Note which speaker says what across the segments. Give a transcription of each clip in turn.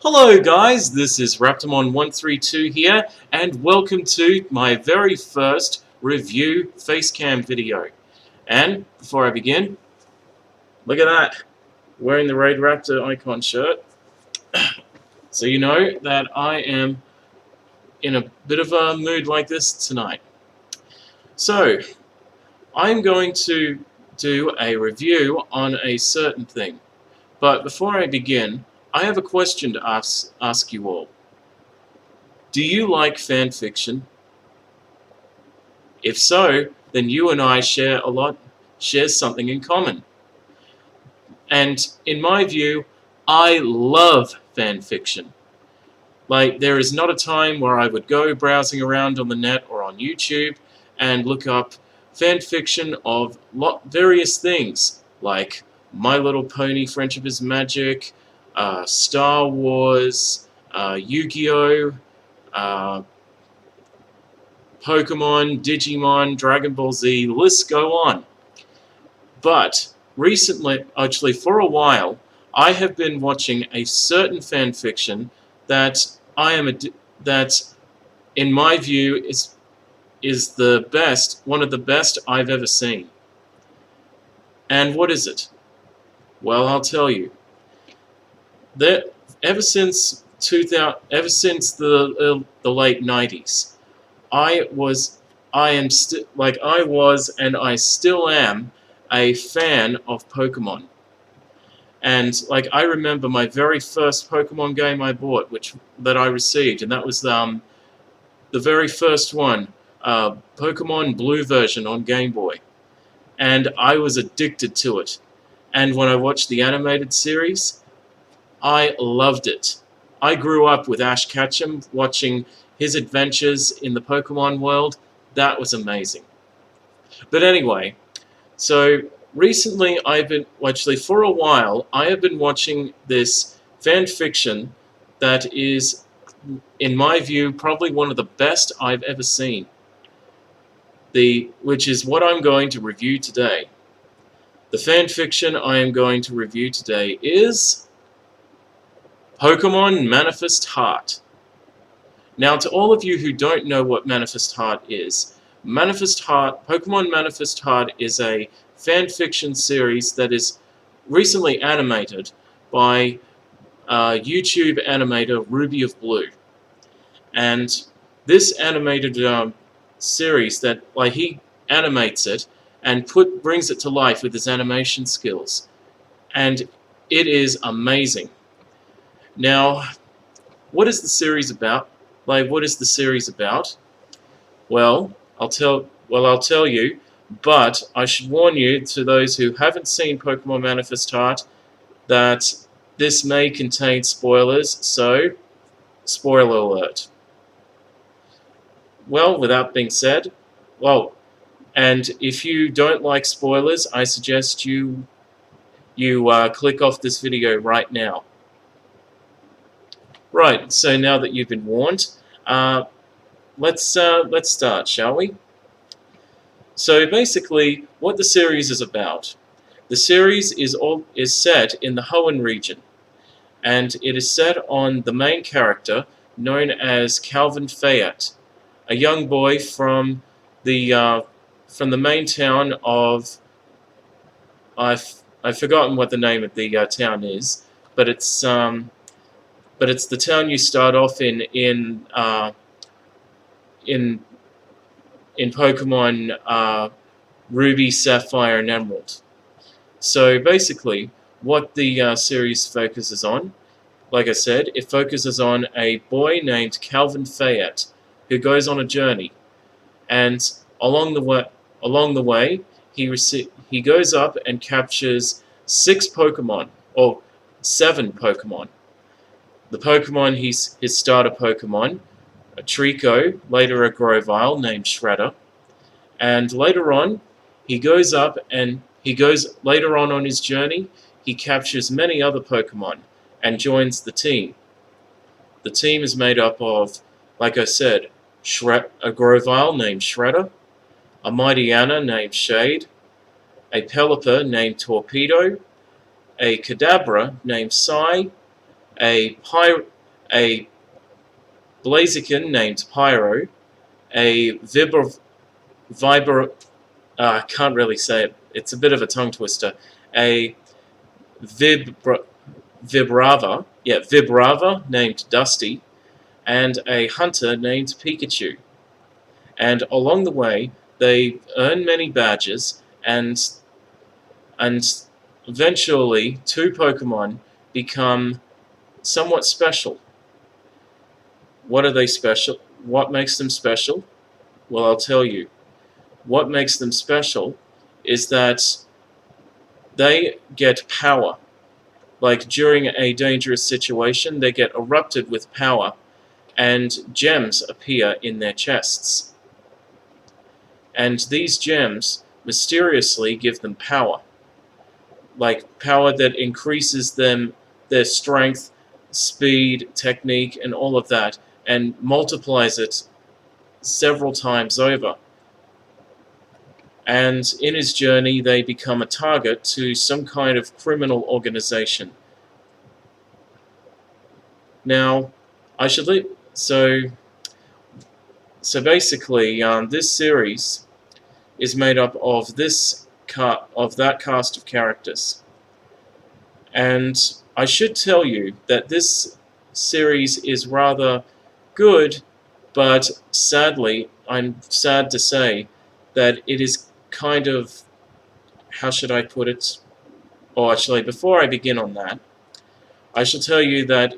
Speaker 1: Hello guys, this is Raptormon 132 here, and welcome to my very first review facecam video. And before I begin, look at that, wearing the Raid Raptor icon shirt. So you know that I am in a bit of a mood like this tonight. So, I'm going to do a review on a certain thing. But before I begin, I have a question to ask you all. Do you like fan fiction? If so, then you and I share something in common. And in my view, I love fan fiction. Like, there is not a time where I would go browsing around on the net or on YouTube and look up fan fiction of various things, like My Little Pony, Friendship is Magic, Star Wars, Yu-Gi-Oh!, Pokémon, Digimon, Dragon Ball Z, the lists go on. But recently, actually for a while, I have been watching a certain fan fiction that that, in my view, is the best, one of the best I've ever seen. And what is it? Well, I'll tell you. That ever since the late 90s. I was and I still am a fan of Pokemon. And like I remember my very first Pokemon game I bought, that I received, and that was the very first one, Pokemon Blue version on Game Boy. And I was addicted to it. And when I watched the animated series, I loved it. I grew up with Ash Ketchum, watching his adventures in the Pokemon world. That was amazing. But anyway, so recently for a while, I have been watching this fan fiction that is, in my view, probably one of the best I've ever seen. Which is what I'm going to review today. The fan fiction I am going to review today is Pokémon Manifest Heart. Now, to all of you who don't know what Manifest Heart is, Pokémon Manifest Heart is a fan fiction series that is recently animated by YouTube animator Ruby of Blue. And this animated series he animates it and brings it to life with his animation skills. And it is amazing. Now, what is the series about? What is the series about? Well, I'll tell you, but I should warn you, to those who haven't seen Pokémon Manifest Heart, that this may contain spoilers, so spoiler alert. Well, with that being said, and if you don't like spoilers, I suggest you click off this video right now. Right, so now that you've been warned, let's start, shall we? So basically, what the series is about. The series is set in the Hoenn region, and it is set on the main character known as Calvin Fayette, a young boy from the main town of I've forgotten what the name of the town is, but it's the town you start off in Pokemon Ruby, Sapphire, and Emerald. So basically, what the series focuses on, like I said, it focuses on a boy named Calvin Fayette who goes on a journey, and along the way, he goes up and captures 7 Pokemon. The Pokemon, his starter Pokemon, a Trico, later a Grovyle named Shredder, and later on his journey, he captures many other Pokemon and joins the team. The team is made up of, like I said, a Grovyle named Shredder, a Mightyena named Shade, a Pelipper named Torpedo, a Kadabra named Psy, a a Blaziken named Pyro, a Vibra, I can't really say it, it's a bit of a tongue twister, a Vibrava named Dusty, and a hunter named Pikachu. And along the way, they earn many badges, and eventually, two Pokemon become somewhat special. What are they special? What makes them special? Well, I'll tell you. What makes them special is that they get power. Like during a dangerous situation, they get erupted with power, and gems appear in their chests. And these gems mysteriously give them power. Like power that increases their strength, speed, technique, and all of that, and multiplies it several times over. And in his journey, they become a target to some kind of criminal organization. Now, I should leave. So basically, this series is made up of that cast of characters, and I should tell you that this series is rather good, but sadly, I'm sad to say that it is kind of, how should I put it? Oh, actually, before I begin on that, I should tell you that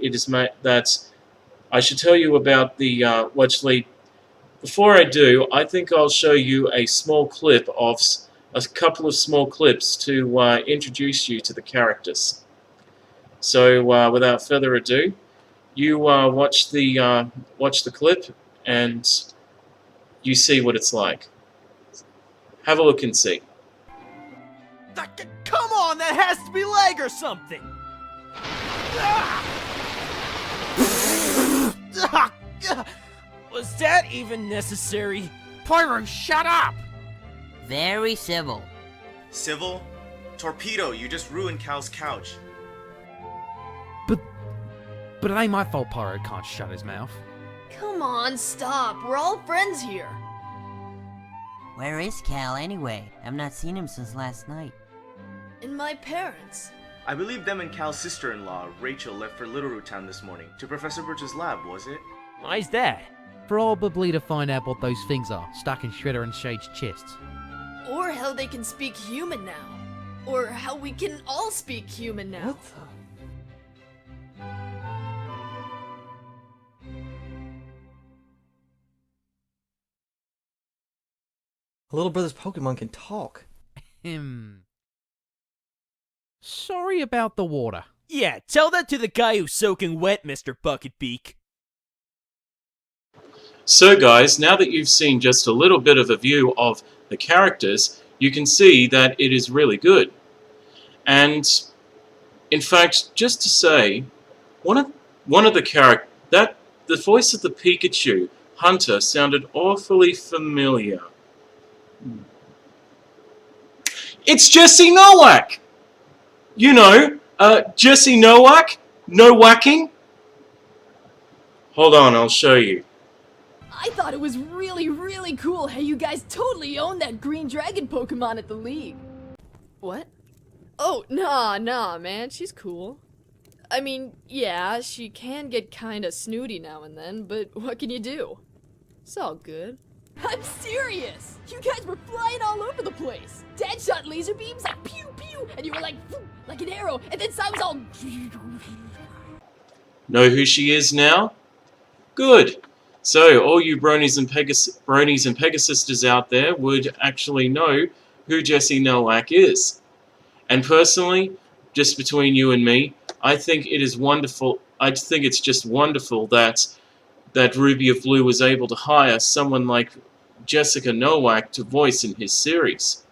Speaker 1: I should tell you about the. Well, actually, before I do, I think I'll show you a small clip of a couple of small clips to introduce you to the characters. So, without further ado, you watch the clip and you see what it's like. Have a look and see.
Speaker 2: Come on, that has to be leg or something! Was that even necessary? Pyro, shut up!
Speaker 3: Very civil.
Speaker 4: Civil? Torpedo, you just ruined Cal's couch.
Speaker 2: But it ain't my fault Pyro can't shut his mouth.
Speaker 5: Come on, stop. We're all friends here.
Speaker 3: Where is Cal anyway? I've not seen him since last night.
Speaker 5: And my parents.
Speaker 4: I believe them and Cal's sister-in-law, Rachel, left for Little Root Town this morning to Professor Birch's lab, was it?
Speaker 2: Why's that?
Speaker 6: Probably to find out what those things are, stuck in Shredder and Shade's chests.
Speaker 5: Or how they can speak human now. Or how we can all speak human now.
Speaker 7: Little brother's Pokemon can talk.
Speaker 6: Sorry about the water.
Speaker 2: Yeah, tell that to the guy who's soaking wet, Mr. Bucketbeak.
Speaker 1: So guys, now that you've seen just a little bit of a view of the characters, you can see that it is really good. And in fact, just to say, one of the characters, that the voice of the Pikachu Hunter sounded awfully familiar. It's Jesse Nowak! You know, Jesse Nowak? No whacking? Hold on, I'll show you.
Speaker 5: I thought it was really cool how you guys totally owned that green dragon Pokemon at the league. What? Oh, nah, man, she's cool. I mean, yeah, she can get kinda snooty now and then, but what can you do? It's all good. I'm serious! You guys were flying all over the place! Dad shot laser beams like pew pew, and you were like an arrow, and then I was all...
Speaker 1: Know who she is now? Good. So, all you bronies and Pegasisters out there would actually know who Jesse Nowak is. And personally, just between you and me, I think it is wonderful. I think it's just wonderful that Ruby of Blue was able to hire someone like Jessica Nowak to voice in his series.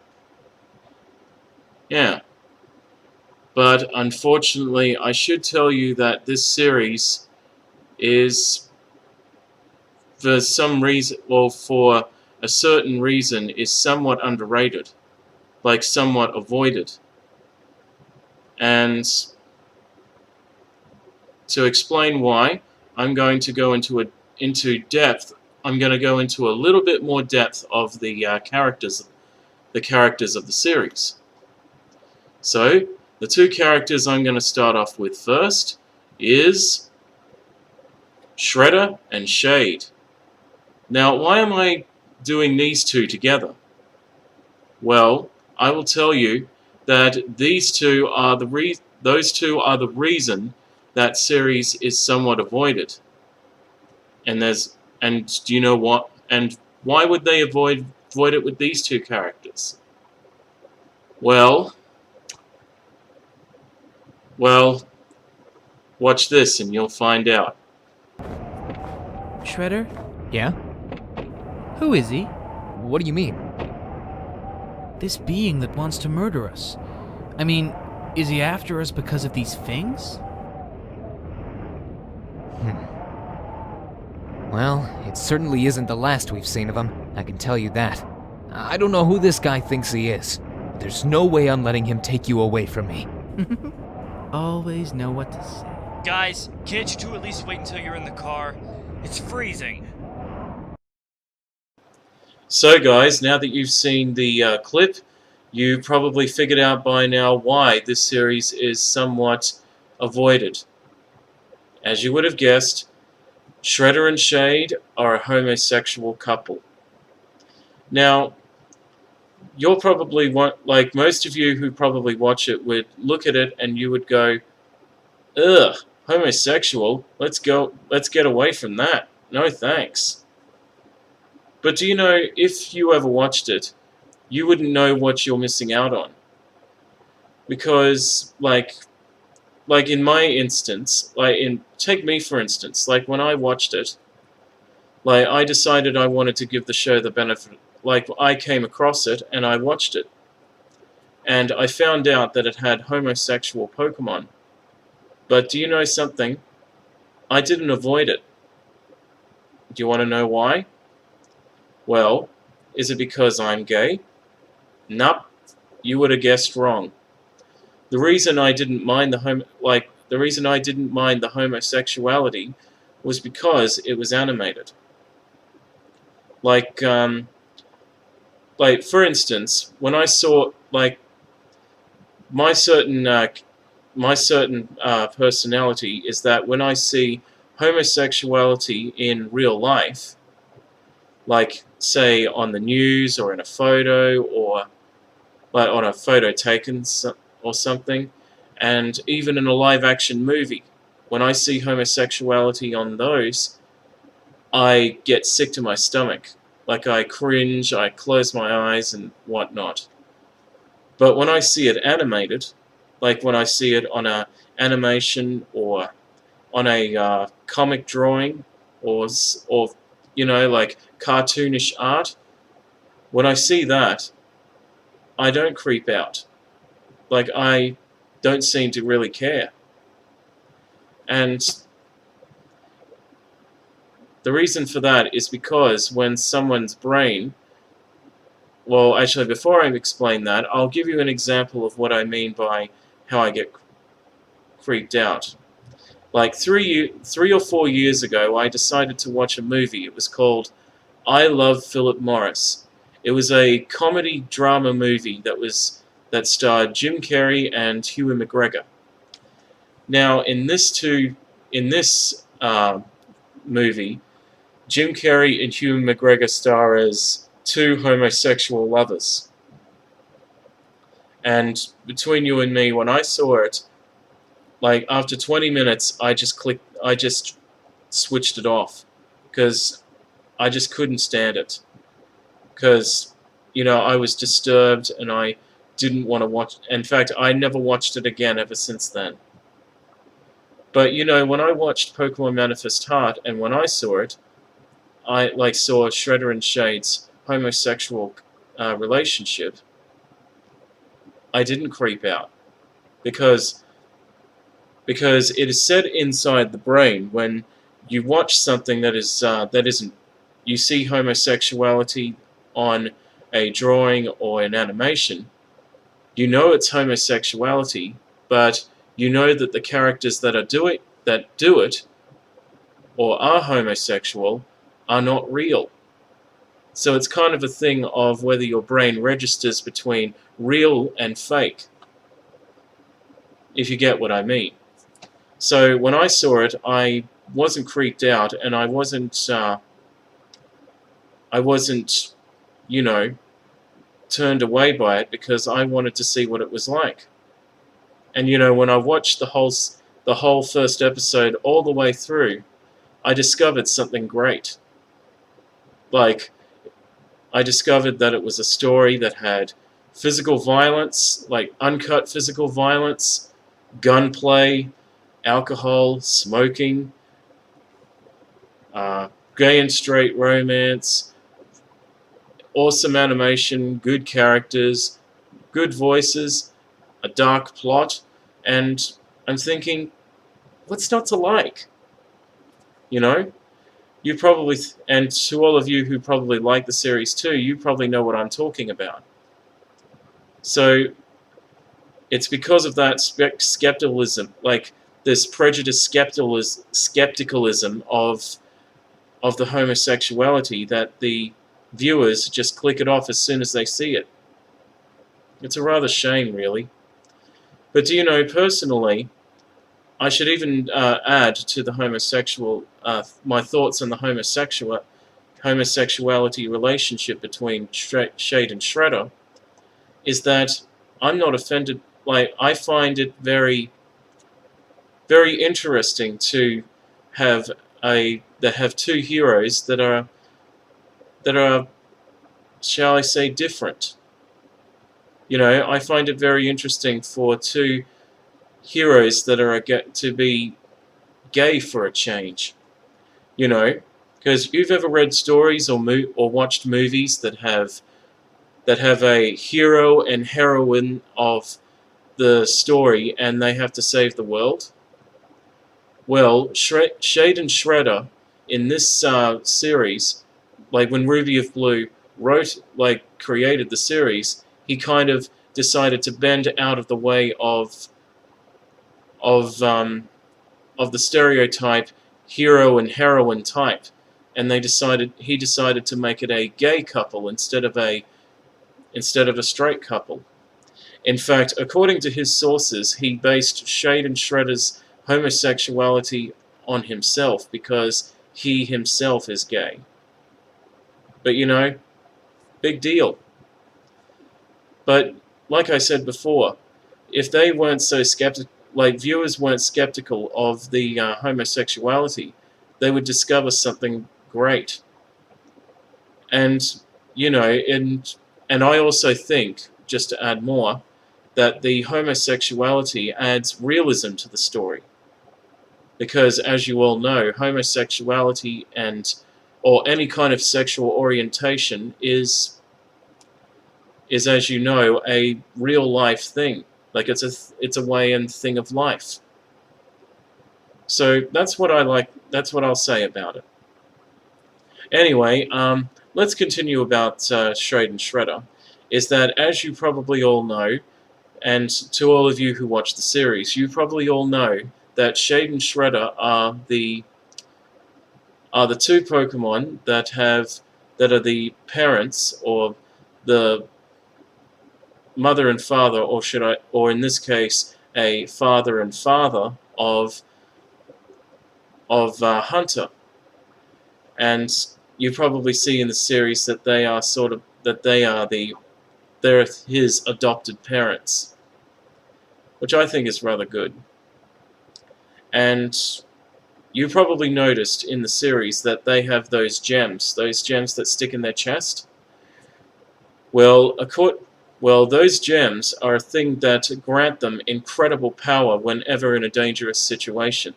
Speaker 1: Yeah. But unfortunately, I should tell you that this series is, for some reason, well, for a certain reason, is somewhat underrated. Like, somewhat avoided. And to explain why, I'm going to go into depth. I'm going to go into a little bit more depth of the characters of the series. So, the two characters I'm going to start off with first is Shredder and Shade. Now, why am I doing these two together? Well, I will tell you that those two are the reason that series is somewhat avoided. And do you know what? And why would they avoid it with these two characters? Well, watch this and you'll find out.
Speaker 6: Shredder?
Speaker 8: Yeah?
Speaker 6: Who is he?
Speaker 8: What do you mean?
Speaker 6: This being that wants to murder us. I mean, is he after us because of these things?
Speaker 8: Well, it certainly isn't the last we've seen of him, I can tell you that. I don't know who this guy thinks he is. There's no way I'm letting him take you away from me.
Speaker 6: Always know what to say.
Speaker 2: Guys, can't you two at least wait until you're in the car? It's freezing.
Speaker 1: So guys, now that you've seen the clip, you probably figured out by now why this series is somewhat avoided. As you would have guessed, Shredder and Shade are a homosexual couple. Now, you'll probably like most of you who probably watch it would look at it and you would go, ugh, homosexual, let's get away from that. No thanks. But do you know, if you ever watched it, you wouldn't know what you're missing out on. Because, like in my instance, take me for instance, like when I watched it, like I decided I wanted to give the show the benefit, like I came across it and I watched it. And I found out that it had homosexual Pokemon. But do you know something? I didn't avoid it. Do you want to know why? Well, is it because I'm gay? Nope, you would have guessed wrong. The reason I didn't mind the homosexuality was because it was animated. Like for instance, when I saw my certain personality is that when I see homosexuality in real life, like say on the news or in a photo or like on a photo taken or something, and even in a live action movie, when I see homosexuality on those, I get sick to my stomach. Like I cringe, I close my eyes and whatnot. But when I see it animated, like when I see it on a animation or on a comic drawing or you know, like cartoonish art, when I see that, I don't creep out. Like, I don't seem to really care. And the reason for that is because when someone's brain... Well, actually, before I explain that, I'll give you an example of what I mean by how I get creeped out. Like 3 or 4 years ago, I decided to watch a movie. It was called I Love Philip Morris. It was a comedy drama movie that starred Jim Carrey and Ewan McGregor. Now, in this movie, Jim Carrey and Ewan McGregor star as two homosexual lovers. And between you and me, when I saw it, like after 20 minutes, I just switched it off because I just couldn't stand it. Because, you know, I was disturbed and I didn't want to watch. In fact, I never watched it again ever since then. But, you know, when I watched Pokémon Manifest Heart and when I saw it, I saw Shredder and Shade's homosexual relationship, I didn't creep out. Because it is said inside the brain when you watch something that isn't, you see homosexuality on a drawing or an animation, you know it's homosexuality, but you know that the characters that do it or are homosexual are not real. So it's kind of a thing of whether your brain registers between real and fake, if you get what I mean. So when I saw it, I wasn't creeped out, and I wasn't, you know, turned away by it, because I wanted to see what it was like. And you know, when I watched the whole first episode all the way through, I discovered something great. Like, I discovered that it was a story that had physical violence, like uncut physical violence, gunplay, alcohol, smoking, gay and straight romance, awesome animation, good characters, good voices, a dark plot, and I'm thinking, what's not to like? You know? You probably, and to all of you who probably like the series too, you probably know what I'm talking about. So, it's because of that skepticism, like this prejudiced skepticalism of the homosexuality, that the viewers just click it off as soon as they see it. It's a rather shame, really. But do you know, personally, I should even add to the my thoughts on the homosexuality relationship between Shade and Shredder, is that I'm not offended. Like, I find it very, very interesting to have two heroes that are, shall I say, different. You know, I find it very interesting for two heroes that are to be gay for a change. You know, because you've ever read stories or watched movies that have a hero and heroine of the story, and they have to save the world. Well, Shade and Shredder in this series, like when Ruby of Blue created the series, he kind of decided to bend out of the way of the stereotype hero and heroine type, and he decided to make it a gay couple instead of a straight couple. In fact, according to his sources, he based Shade and Shredder's homosexuality on himself, because he himself is gay. But you know, big deal. But like I said before, if they weren't so skeptical, like viewers weren't skeptical of the homosexuality, they would discover something great. And you know, and I also think, just to add more, that the homosexuality adds realism to the story. Because, as you all know, homosexuality or any kind of sexual orientation is, as you know, a real life thing. Like, it's a way and thing of life. So that's what I like. That's what I'll say about it. Anyway, let's continue about Shade and Shredder. Is that, as you probably all know, and to all of you who watch the series, you probably all know that Shade and Shredder are the two Pokemon that are the parents, or the mother and father, or in this case, a father and father of Hunter. And you probably see in the series that they're his adopted parents, which I think is rather good. And you probably noticed in the series that they have those gems that stick in their chest. Well, those gems are a thing that grant them incredible power whenever in a dangerous situation.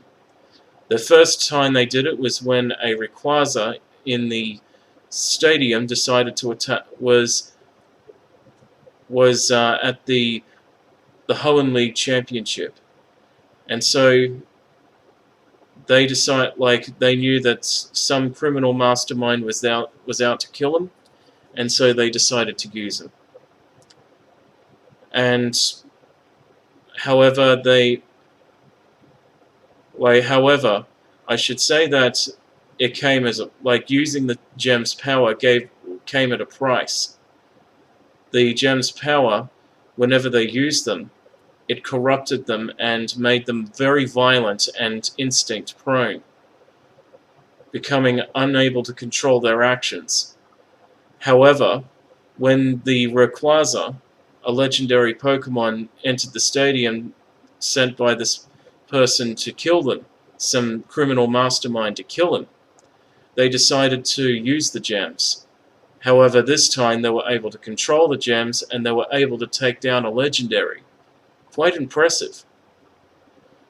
Speaker 1: The first time they did it was when a Rayquaza in the stadium decided to attack. Was at the Hoenn League Championship, and so they they knew that some criminal mastermind was out to kill him, and so they decided to use him. And however, I should say that it came as like using the gem's power came at a price. The gem's power, whenever they used them, it corrupted them and made them very violent and instinct prone, becoming unable to control their actions. However, when the Rayquaza, a legendary Pokemon, entered the stadium sent by this person to kill them, some criminal mastermind to kill him, they decided to use the gems. However, this time they were able to control the gems and they were able to take down a legendary. Quite impressive.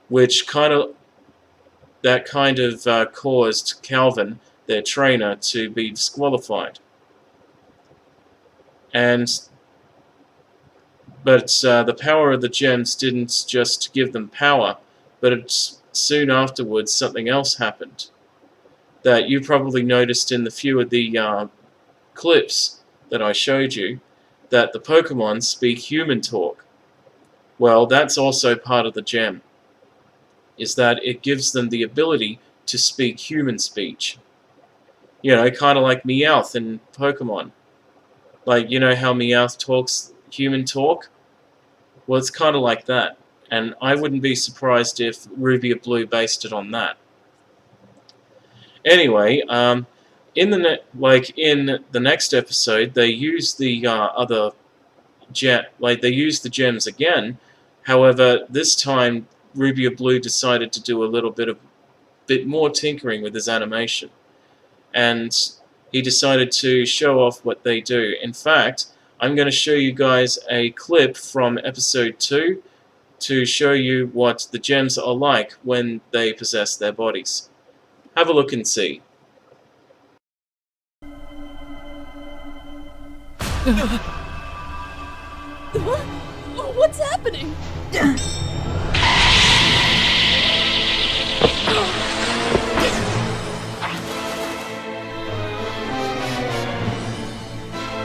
Speaker 1: Which kind of caused Calvin, their trainer, to be disqualified. But the power of the gems didn't just give them power, but soon afterwards something else happened that you probably noticed in the few of the clips that I showed you, that the Pokemon speak human talk. Well, that's also part of the gem, is that it gives them the ability to speak human speech. You know, kind of like Meowth in Pokemon. Like, you know how Meowth talks human talk? Well, it's kind of like that. And I wouldn't be surprised if Ruby or Blue based it on that. Anyway, in the next episode, they use the they use the gems again. However, this time Ruby or Blue decided to do a bit more tinkering with his animation, and he decided to show off what they do. In fact, I'm going to show you guys a clip from episode 2 to show you what the gems are like when they possess their bodies. Have a look and see.
Speaker 5: What's happening?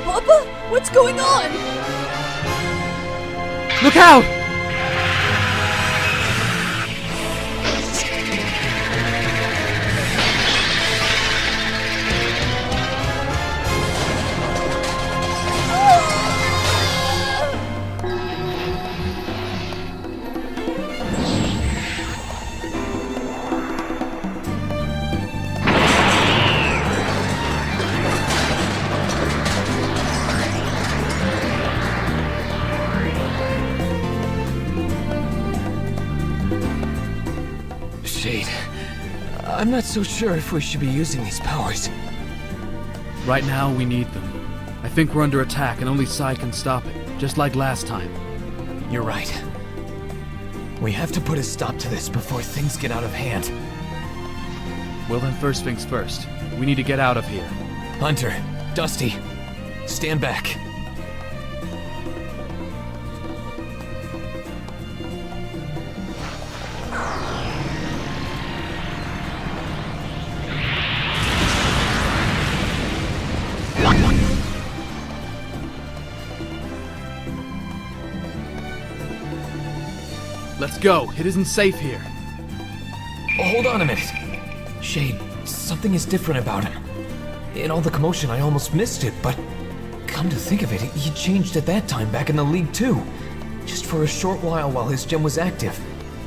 Speaker 5: Papa? What's going on?
Speaker 6: Look out!
Speaker 8: I'm not so sure if we should be using these powers.
Speaker 6: Right now, we need them. I think we're under attack and only Sai can stop it, just like last time.
Speaker 8: You're right. We have to put a stop to this before things get out of hand.
Speaker 6: Well then, first things first. We need to get out of here.
Speaker 8: Hunter, Dusty, stand back.
Speaker 6: Let's go. It isn't safe here.
Speaker 8: Hold on a minute. Shade, something is different about him. In all the commotion, I almost missed it, but come to think of it, he changed at that time back in the League too. Just for a short while his gem was active.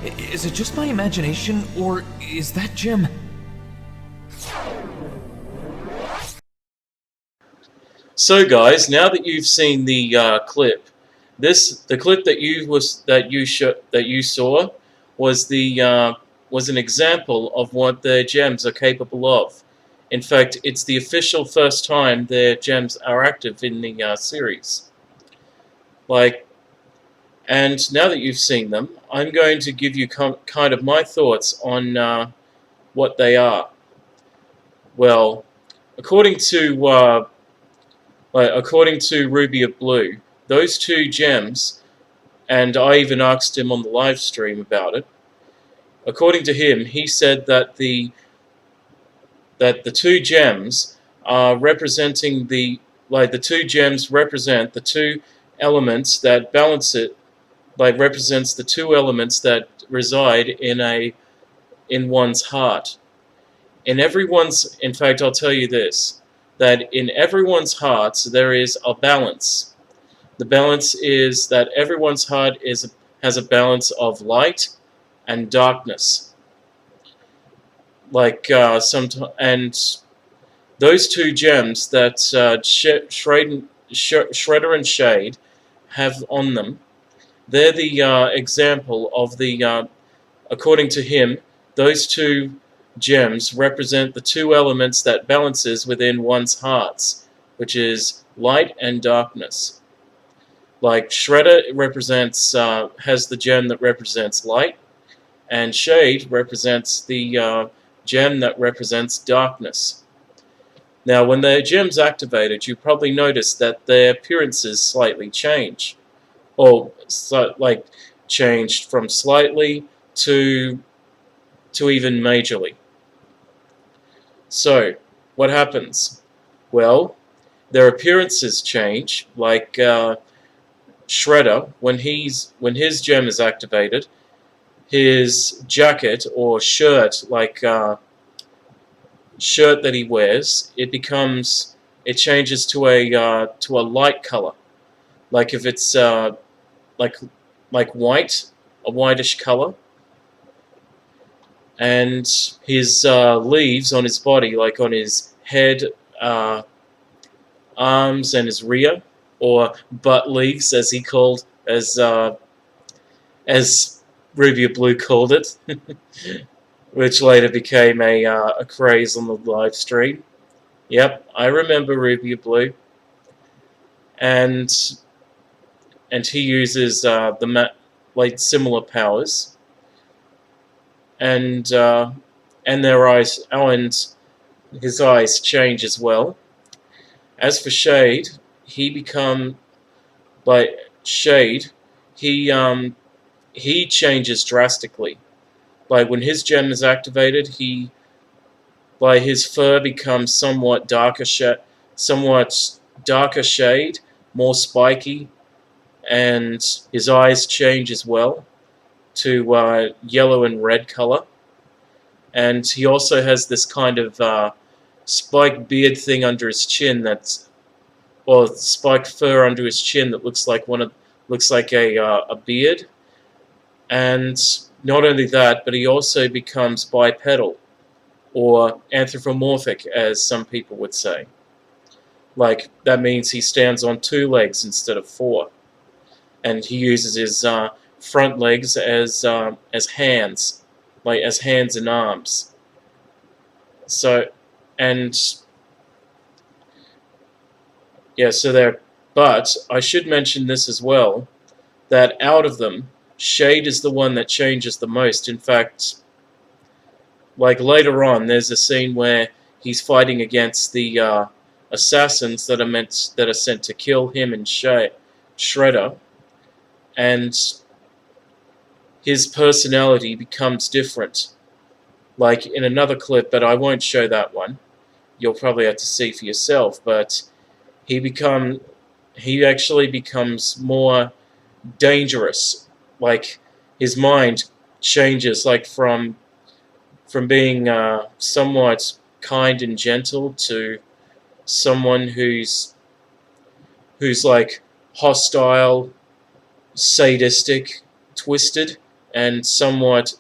Speaker 8: Is it just my imagination, or is that gem...
Speaker 1: So guys, now that you've seen the clip, the clip that you saw was an example of what their gems are capable of. In fact, it's the official first time their gems are active in the series. And now that you've seen them, I'm going to give you kind of my thoughts on what they are. Well, according to Ruby or Blue, those two gems, and I even asked him on the live stream about it. According to him, he said that the two gems are representing the two gems represent the two elements that balance it, represents the two elements that reside in one's heart. in fact, I'll tell you this, that in everyone's hearts there is a balance. The balance is that everyone's heart has a balance of light and darkness. Like and those two gems that Shredder and Shade have on them, they're the example of the. According to him, those two gems represent the two elements that balances within one's hearts, which is light and darkness. Like Shredder represents has the gem that represents light, and Shade represents the gem that represents darkness. Now, when the gem's activated, you probably notice that their appearances slightly change, or like changed from slightly to even majorly. So, what happens? Well, their appearances change. Like Shredder, when his gem is activated, his jacket or shirt, like shirt that he wears, it changes to a light color. Like if it's like white, a whitish color. And his leaves on his body, like on his head, arms, and his rear, or butt leaves, as Ruby Blue called it, which later became a craze on the live stream. Yep, I remember Ruby Blue, and he uses like similar powers. And their eyes, and his eyes change as well. As for Shade, he changes drastically. Like when his gem is activated, his fur becomes somewhat darker shade, more spiky, and his eyes change as well to yellow and red color. And he also has this kind of spiked beard thing under his chin spiked fur under his chin that looks like a beard. And not only that, but he also becomes bipedal, or anthropomorphic, as some people would say. Like, that means he stands on 2 legs instead of 4. And he uses his front legs as hands, like as hands and arms. So, and yeah, so there. But I should mention this as well, that out of them, Shade is the one that changes the most. In fact, like later on, there's a scene where he's fighting against the assassins that are sent to kill him and Shredder, and his personality becomes different. Like in another clip, but I won't show that one. You'll probably have to see for yourself. But he actually becomes more dangerous. Like his mind changes, like from being somewhat kind and gentle to someone who's like hostile, sadistic, twisted, and somewhat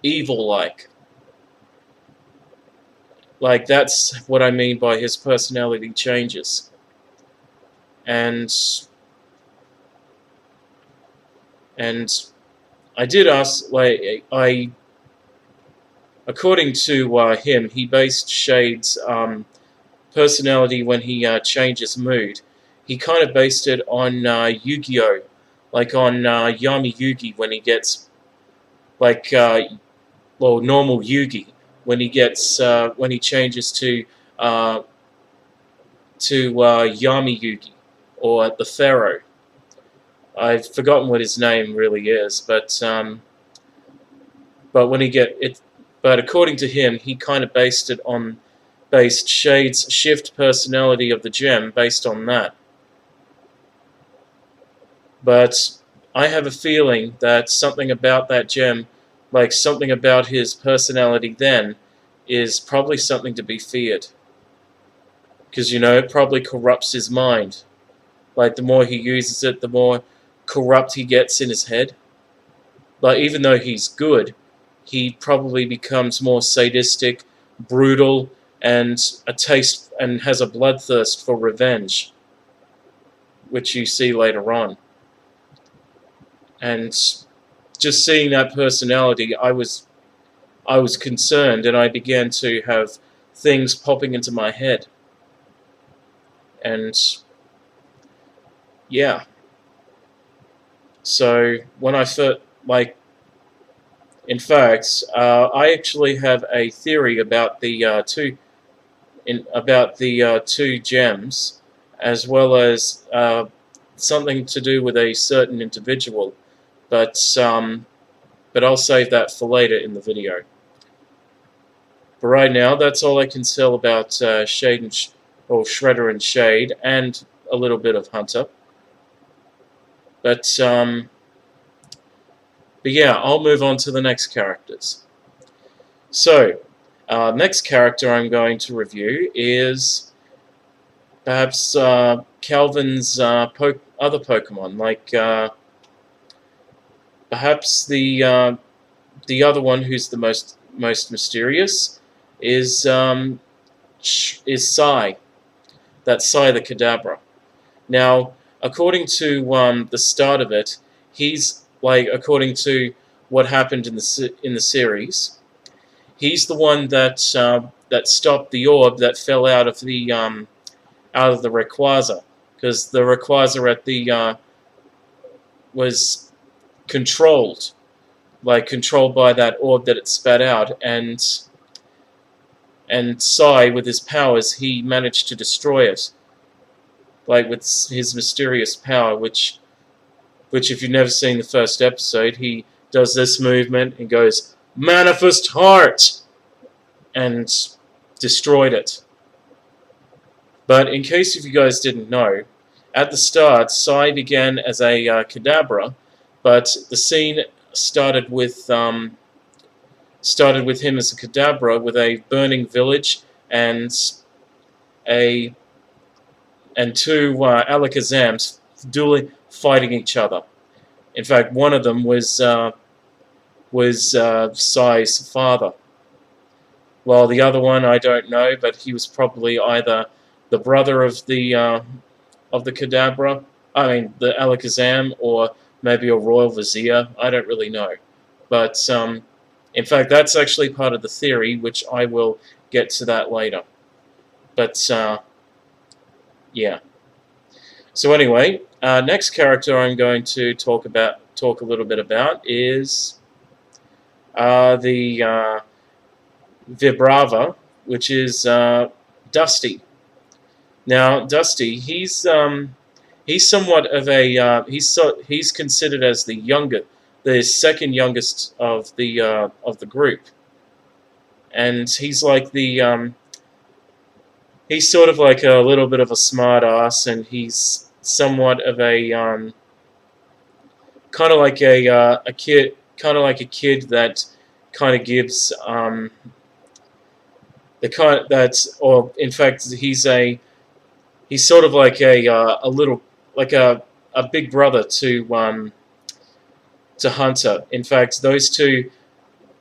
Speaker 1: evil-like. Like, that's what I mean by his personality changes. And I did ask, like, according to him, he based Shade's personality when he changes mood. He kind of based it on Yu-Gi-Oh! Like on Yami Yugi when he gets, like, normal Yugi when he gets when he changes to Yami Yugi, or the Pharaoh. I've forgotten what his name really is, but when he get it, but according to him, he kind of based Shade's shift personality of the gem based on that. But I have a feeling that something about that gem, like something about his personality then, is probably something to be feared. Because, it probably corrupts his mind. Like, the more he uses it, the more corrupt he gets in his head. Like, even though he's good, he probably becomes more sadistic, brutal, and has a bloodthirst for revenge, which you see later on. And just seeing that personality, I was concerned, and I began to have things popping into my head. And yeah. So when I first, in fact, I actually have a theory about the two gems, as well as something to do with a certain individual, but I'll save that for later in the video. But right now, that's all I can tell about Shredder and Shade, and a little bit of Hunter. But yeah, I'll move on to the next characters. So, next character I'm going to review is perhaps Calvin's other Pokemon, like perhaps the other one who's the most mysterious is Psy. That's Psy the Kadabra. Now, according to the start of it, he's according to what happened in the series, he's the one that stopped the orb that fell out of the Rayquaza, because the Rayquaza at the was controlled by that orb that it spat out, and Psy, with his powers, he managed to destroy it, with his mysterious power, which if you've never seen the first episode, he does this movement and goes, Manifest Heart! And destroyed it. But in case if you guys didn't know, at the start, Psy began as a Kadabra, but the scene started with him as a Kadabra with a burning village and two Alakazams dueling, fighting each other. In fact, one of them was Psy's father, while the other one I don't know, but he was probably either the brother of the Kadabra, the Alakazam, or maybe a Royal Vizier. I don't really know, but in fact, that's actually part of the theory, which I will get to that later. But yeah. So anyway, next character I'm going to talk a little bit about is the Vibrava, which is Dusty. Now, Dusty, he's somewhat of a he's considered as the second youngest of the group, and he's like he's sort of like a little bit of a smart ass, and he's somewhat of a kind of like a kid that kind of gives the kind that's, or in fact he's sort of like a little, like a big brother to Hunter. In fact, those two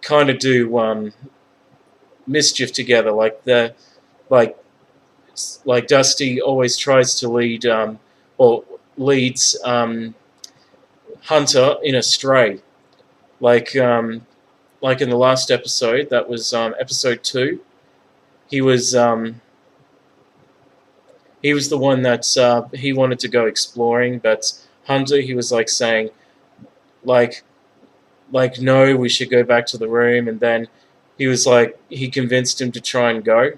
Speaker 1: kind of do mischief together. Like Dusty always tries to leads Hunter in a stray. Like in the last episode, that was episode 2. He was the one that he wanted to go exploring, but Hunter, he was saying no, we should go back to the room, and then he was he convinced him to try and go.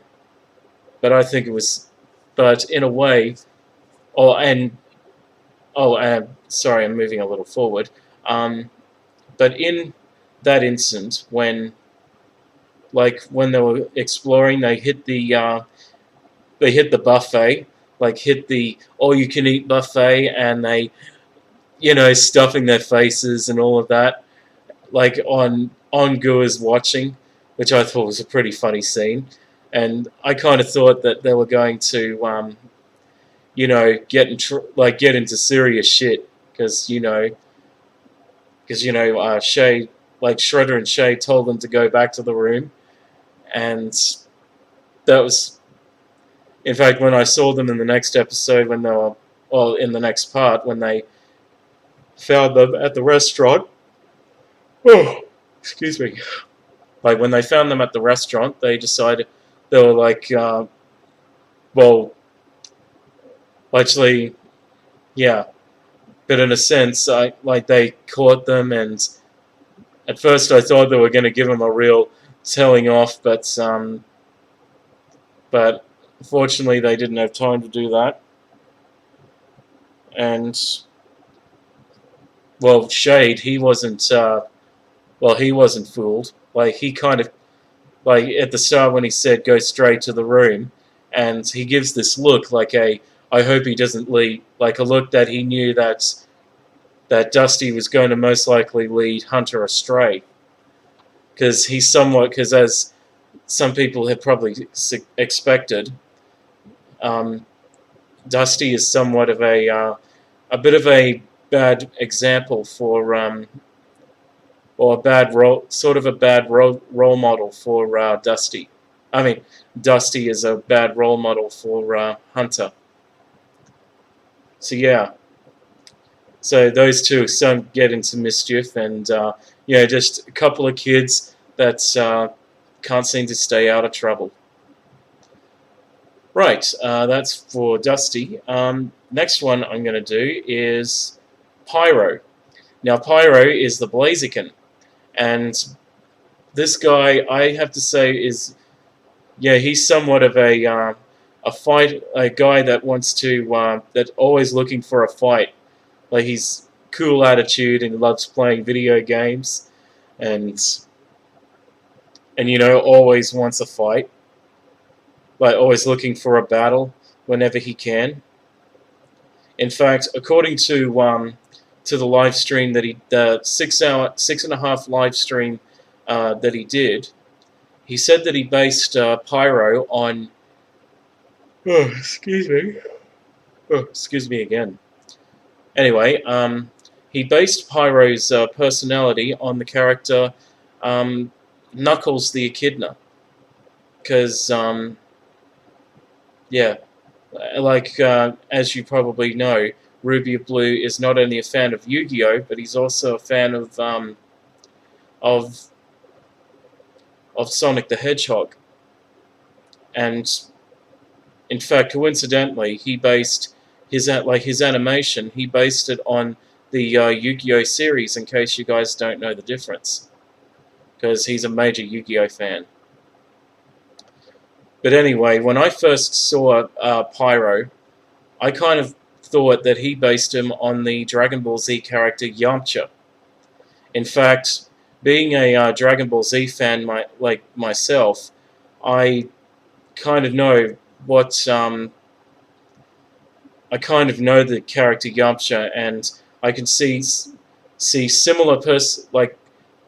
Speaker 1: But I think it was, but in a way, sorry, I'm moving a little forward. But in that instant, when they were exploring, they hit the buffet, hit the all-you-can-eat buffet, and they, stuffing their faces and all of that, on Gua's watching, which I thought was a pretty funny scene. And I kind of thought that they were going to, get into serious shit because Shay, like Shredder and Shay, told them to go back to the room, and that was, in fact, when I saw them in the next episode when they were, well, in the next part when they found them at the restaurant. Oh, excuse me. Like when they found them at the restaurant, they decided they were like, well, actually, yeah. But in a sense, they caught them, and at first I thought they were going to give them a real telling off, but unfortunately they didn't have time to do that. And well, Shade, he wasn't fooled. Like he kind of, like at the start when he said go straight to the room, and he gives this look like I hope he doesn't lead, like a look that he knew that Dusty was going to most likely lead Hunter astray, because as some people had probably expected, Dusty is somewhat of a bit of a bad example for or a bad role model for Dusty. I mean, Dusty is a bad role model for Hunter. So yeah. So those two some get into mischief, and just a couple of kids that can't seem to stay out of trouble. Right, that's for Dusty. Next one I'm going to do is Pyro. Now Pyro is the Blaziken, and this guy, I have to say, he's somewhat of a guy that wants to that always looking for a fight. Like he's cool attitude and loves playing video games, and always wants a fight. Like always looking for a battle whenever he can. In fact, according to the live stream that the 6.5 live stream that he did, he said that he based Pyro on. Oh, excuse me. Oh, excuse me again. Anyway, he based Pyro's personality on the character Knuckles the Echidna. Because, as you probably know, Ruby of Blue is not only a fan of Yu-Gi-Oh, but he's also a fan of Sonic the Hedgehog. And, in fact, coincidentally, he based his animation, he based it on the Yu-Gi-Oh series, in case you guys don't know the difference, because he's a major Yu-Gi-Oh fan. But anyway, when I first saw Pyro, I kind of thought that he based him on the Dragon Ball Z character Yamcha. In fact, being a Dragon Ball Z fan like myself, I kind of know I kind of know the character Yamcha, and I can see similar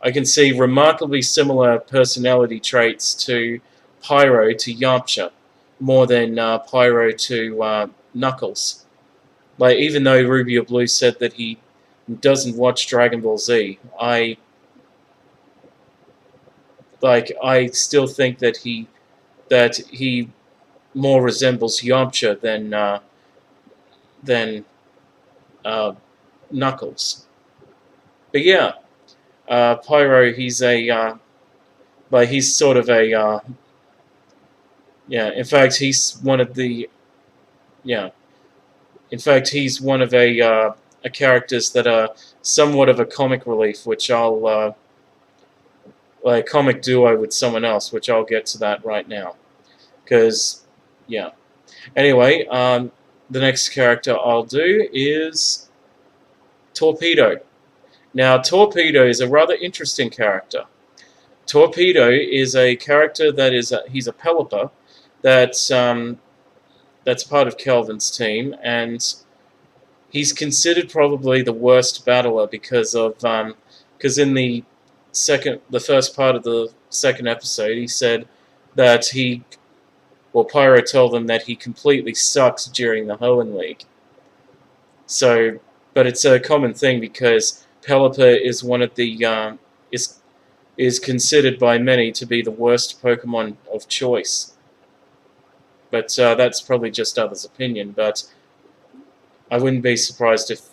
Speaker 1: I can see remarkably similar personality traits to Pyro to Yamcha, more than Pyro to Knuckles. Like even though Ruby or Blue said that he doesn't watch Dragon Ball Z, I still think that he more resembles Yamcha than Knuckles. But yeah, Pyro, he's he's sort of a in fact he's one of the he's one of a characters that are somewhat of a comic relief, which I'll like a comic duo with someone else, which I'll get to that right now, because anyway, the next character I'll do is Torpedo. Now, Torpedo is a rather interesting character. Torpedo is a character that he's a Pelipper that's part of Kelvin's team, and he's considered probably the worst battler because in the first part of the second episode, he said that Pyro told them that he completely sucks during the Hoenn League. So, but it's a common thing because Pelipper is one of the is considered by many to be the worst Pokemon of choice. But that's probably just others' opinion. But I wouldn't be surprised if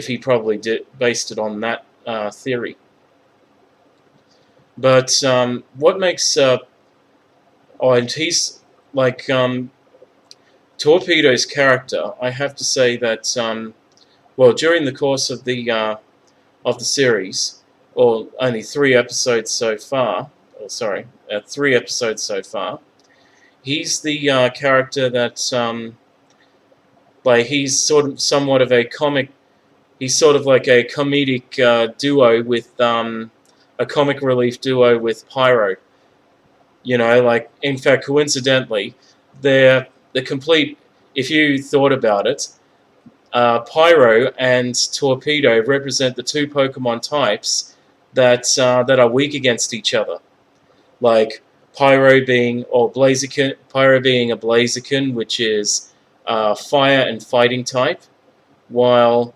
Speaker 1: he probably based it on that theory. But what makes and he's like Torpedo's character. I have to say that during the course of the series, or only 3 episodes so far. Or sorry, 3 episodes so far. He's the character that he's somewhat of a comic. He's sort of like a comedic duo with a comic relief duo with Pyro. You know, like, in fact, coincidentally, they're the complete. If you thought about it, Pyro and Torpedo represent the 2 Pokemon types that are weak against each other. Like Pyro being a Blaziken, which is fire and fighting type, while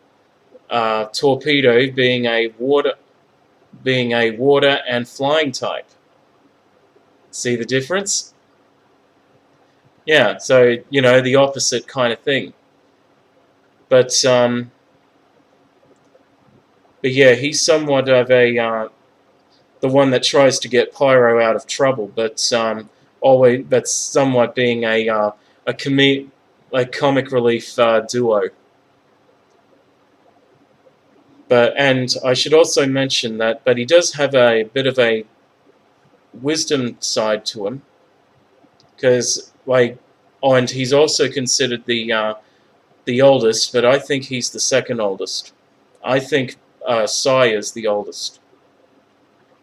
Speaker 1: Torpedo being a water and flying type. See the difference? Yeah, so the opposite kind of thing. But yeah, he's somewhat of a the one that tries to get Pyro out of trouble, but somewhat being a comic relief duo. And I should also mention but he does have a bit of a wisdom side to him, because and he's also considered the oldest, but I think he's the second oldest. I think Sai is the oldest,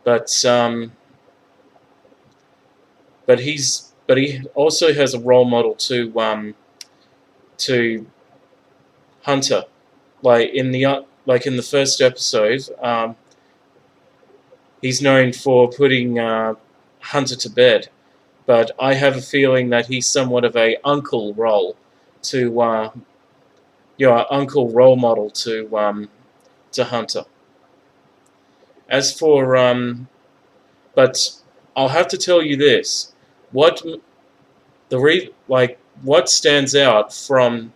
Speaker 1: but he also has a role model to Hunter, in the first episode. He's known for putting Hunter to bed, but I have a feeling that he's somewhat of a uncle role to uncle role model to Hunter. As for but I'll have to tell you this: what stands out from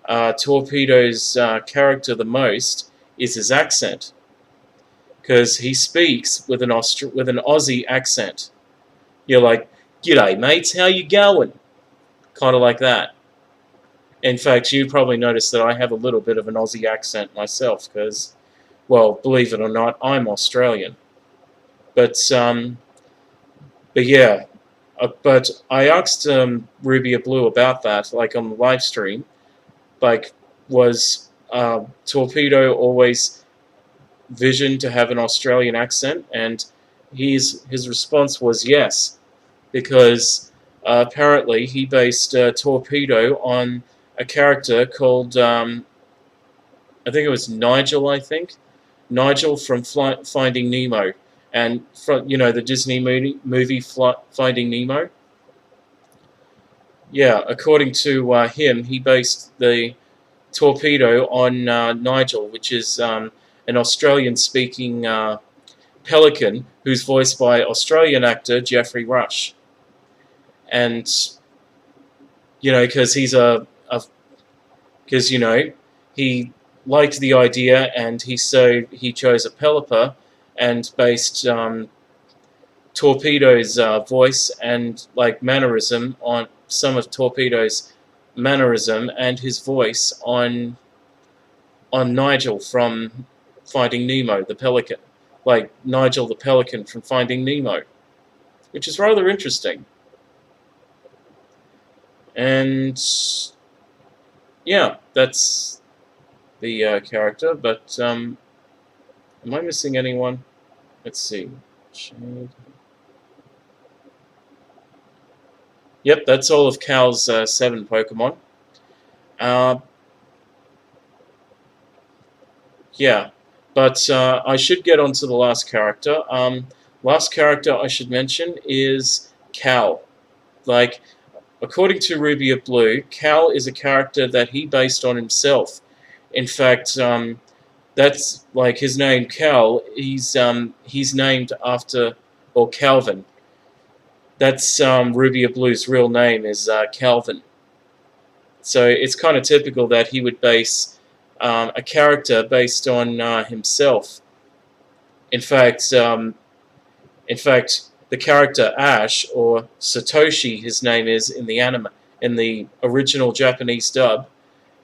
Speaker 1: Torpedo's character the most is his accent, because he speaks with an Aussie accent. You're like, "G'day, mates, how you going?" Kind of like that. In fact, you probably noticed that I have a little bit of an Aussie accent myself, because, well, believe it or not, I'm Australian. But yeah, but I asked Rubia Blue about that, on the live stream. Was Torpedo always visioned to have an Australian accent? And his response was yes, because apparently he based Torpedo on a character called I think it was Nigel from Finding Nemo, and from the Disney movie Finding Nemo. Yeah, according to him, he based the Torpedo on Nigel, which is an Australian-speaking pelican who's voiced by Australian actor Jeffrey Rush. And because he liked the idea, and he chose a Pelipper and based Torpedo's voice and mannerism on some of Torpedo's mannerism and his voice on Nigel from Finding Nemo, the pelican, Nigel the pelican from Finding Nemo, which is rather interesting. And yeah, that's the character. But am I missing anyone? Let's see. Shade. Yep, that's all of Cal's 7 Pokemon. Yeah, but I should get on to the last character. last character I should mention is Cal. Like, according to Ruby of Blue, Cal is a character that he based on himself. In fact, that's like his name, Cal. He's named after, or Calvin. That's Ruby of Blue's real name is Calvin. So it's kind of typical that he would base a character based on himself. In fact, the character Ash, or Satoshi, his name is in the anime, in the original Japanese dub.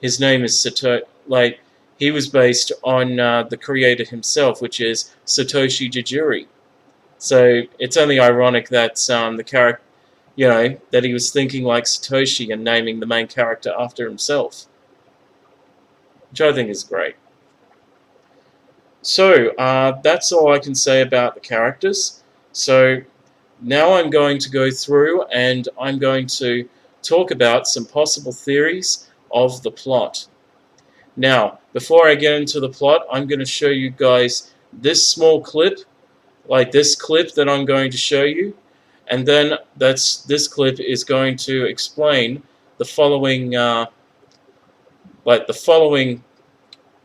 Speaker 1: His name is Satoshi. Like, he was based on the creator himself, which is Satoshi Jijuri. So it's only ironic that the character, that he was thinking like Satoshi and naming the main character after himself, which I think is great. So that's all I can say about the characters. So now I'm going to go through and I'm going to talk about some possible theories of the plot. Now, before I get into the plot, I'm going to show you guys this small clip, like this clip that I'm going to show you, and then this clip is going to explain the following, the following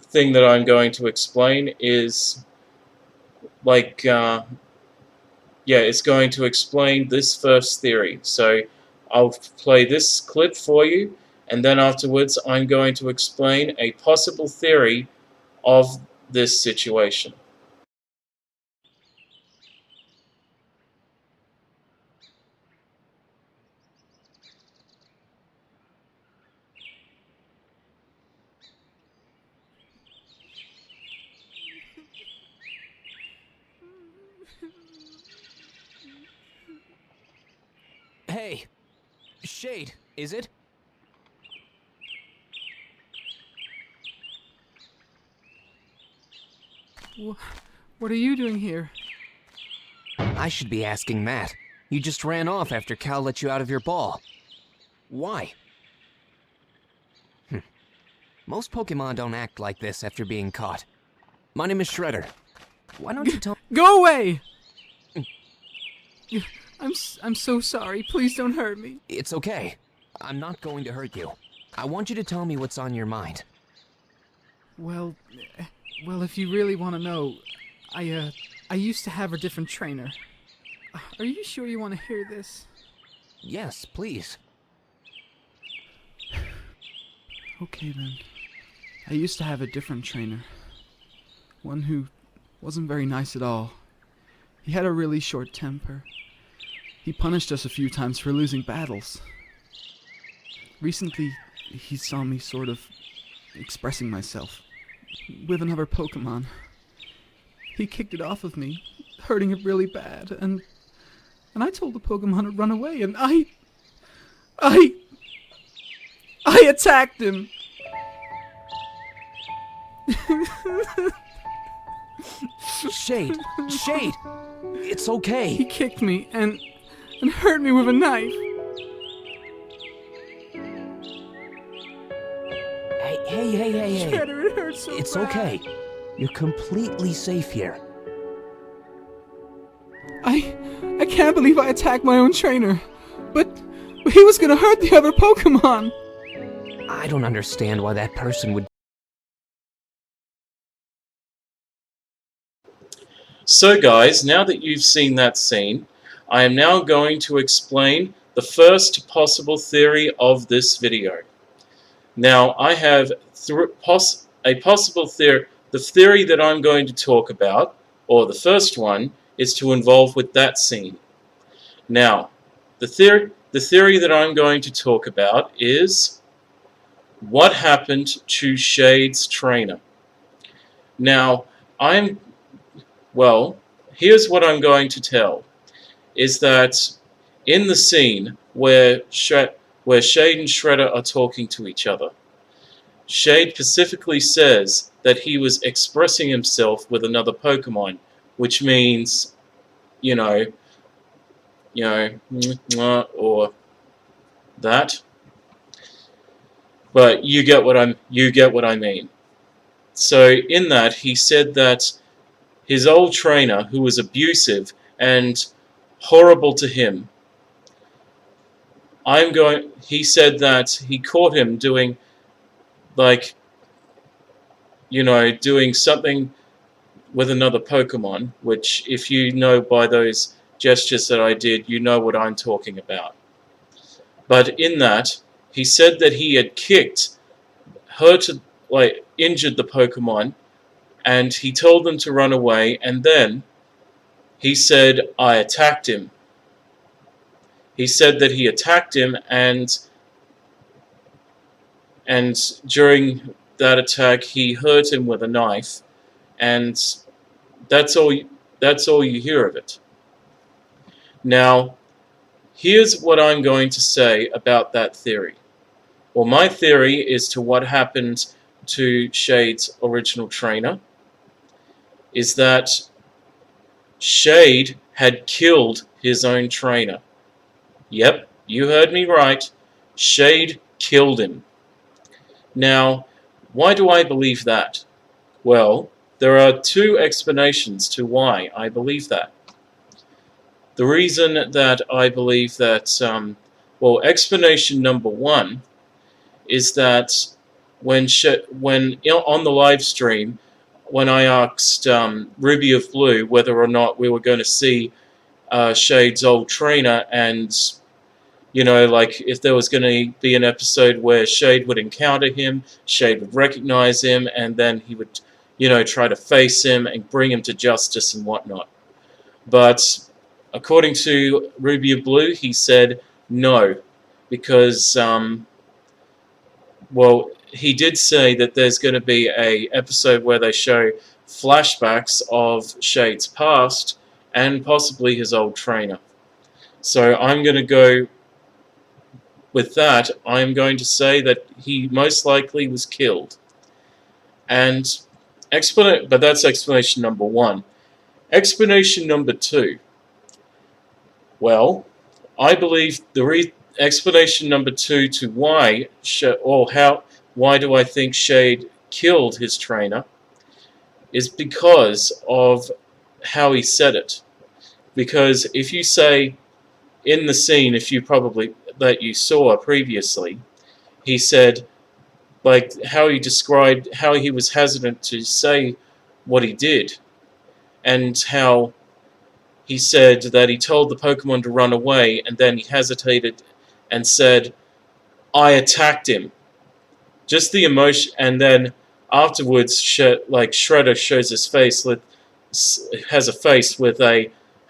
Speaker 1: thing that I'm going to explain is it's going to explain this first theory. So I'll play this clip for you, and then afterwards I'm going to explain a possible theory of this situation.
Speaker 8: Hey, Shade, is it?
Speaker 6: What are you doing here?
Speaker 8: I should be asking that. You just ran off after Cal let you out of your ball. Why? Most Pokemon don't act like this after being caught. My name is Shredder. Why don't you tell—
Speaker 6: Go away! I'm so sorry. Please don't hurt me.
Speaker 8: It's okay. I'm not going to hurt you. I want you to tell me what's on your mind.
Speaker 6: Well, if you really want to know, I used to have a different trainer. Are you sure you want to hear this?
Speaker 8: Yes, please.
Speaker 6: Okay then. I used to have a different trainer. One who wasn't very nice at all. He had a really short temper. He punished us a few times for losing battles. Recently, he saw me sort of expressing myself with another Pokemon. He kicked it off of me, hurting it really bad, and I told the Pokemon to run away, and I attacked him.
Speaker 8: Shade! Shade! It's okay.
Speaker 6: He kicked me and hurt me with a knife.
Speaker 8: Hey.
Speaker 6: Shredder, it hurts so
Speaker 8: It's
Speaker 6: bad.
Speaker 8: okay. You're completely safe here.
Speaker 6: I can't believe I attacked my own trainer. But he was gonna hurt the other Pokemon.
Speaker 8: I don't understand why that person would—
Speaker 1: So guys, now that you've seen that scene, I am now going to explain the first possible theory of this video. Now, I have a possible theory. The theory that I'm going to talk about, or the first one, is to involve with that scene. Now, the theory that I'm going to talk about is what happened to Shade's trainer. Now, here's what I'm going to tell, is that in the scene where Shade and Shredder are talking to each other, Shade specifically says that he was expressing himself with another Pokemon, which means, or that. But you get what I mean. So in that, he said that his old trainer, who was abusive and horrible to him. He said that he caught him doing, like, doing something with another Pokemon, which, if you know by those gestures that I did, you know what I'm talking about. But in that, he said that he had injured the Pokemon, and he told them to run away, and then he said, I attacked him. He said that he attacked him, and during that attack, he hurt him with a knife, and that's all you hear of it. Now, here's what I'm going to say about that theory. Well, my theory is to what happened to Shade's original trainer is that Shade had killed his own trainer. Yep, you heard me right. Shade killed him. Now, why do I believe that? Well, there are two explanations to why I believe that. The reason that I believe that, explanation number one is that when on the live stream, when I asked Ruby of Blue whether or not we were going to see Shade's old trainer, and if there was going to be an episode where Shade would encounter him, Shade would recognize him, and then he would, try to face him and bring him to justice and whatnot. But according to Ruby of Blue, he said no, because he did say that there's going to be a episode where they show flashbacks of Shade's past and possibly his old trainer. So I'm going to go with that. I'm going to say that he most likely was killed. But that's explanation number one. Explanation number two. Well, I believe explanation number two to why do I think Shade killed his trainer is because of how he said it. Because if you say in the scene, that you saw previously, he said, like, how he described how he was hesitant to say what he did, and how he said that he told the Pokemon to run away, and then he hesitated and said, I attacked him. Just the emotion, and then afterwards, Shredder shows his face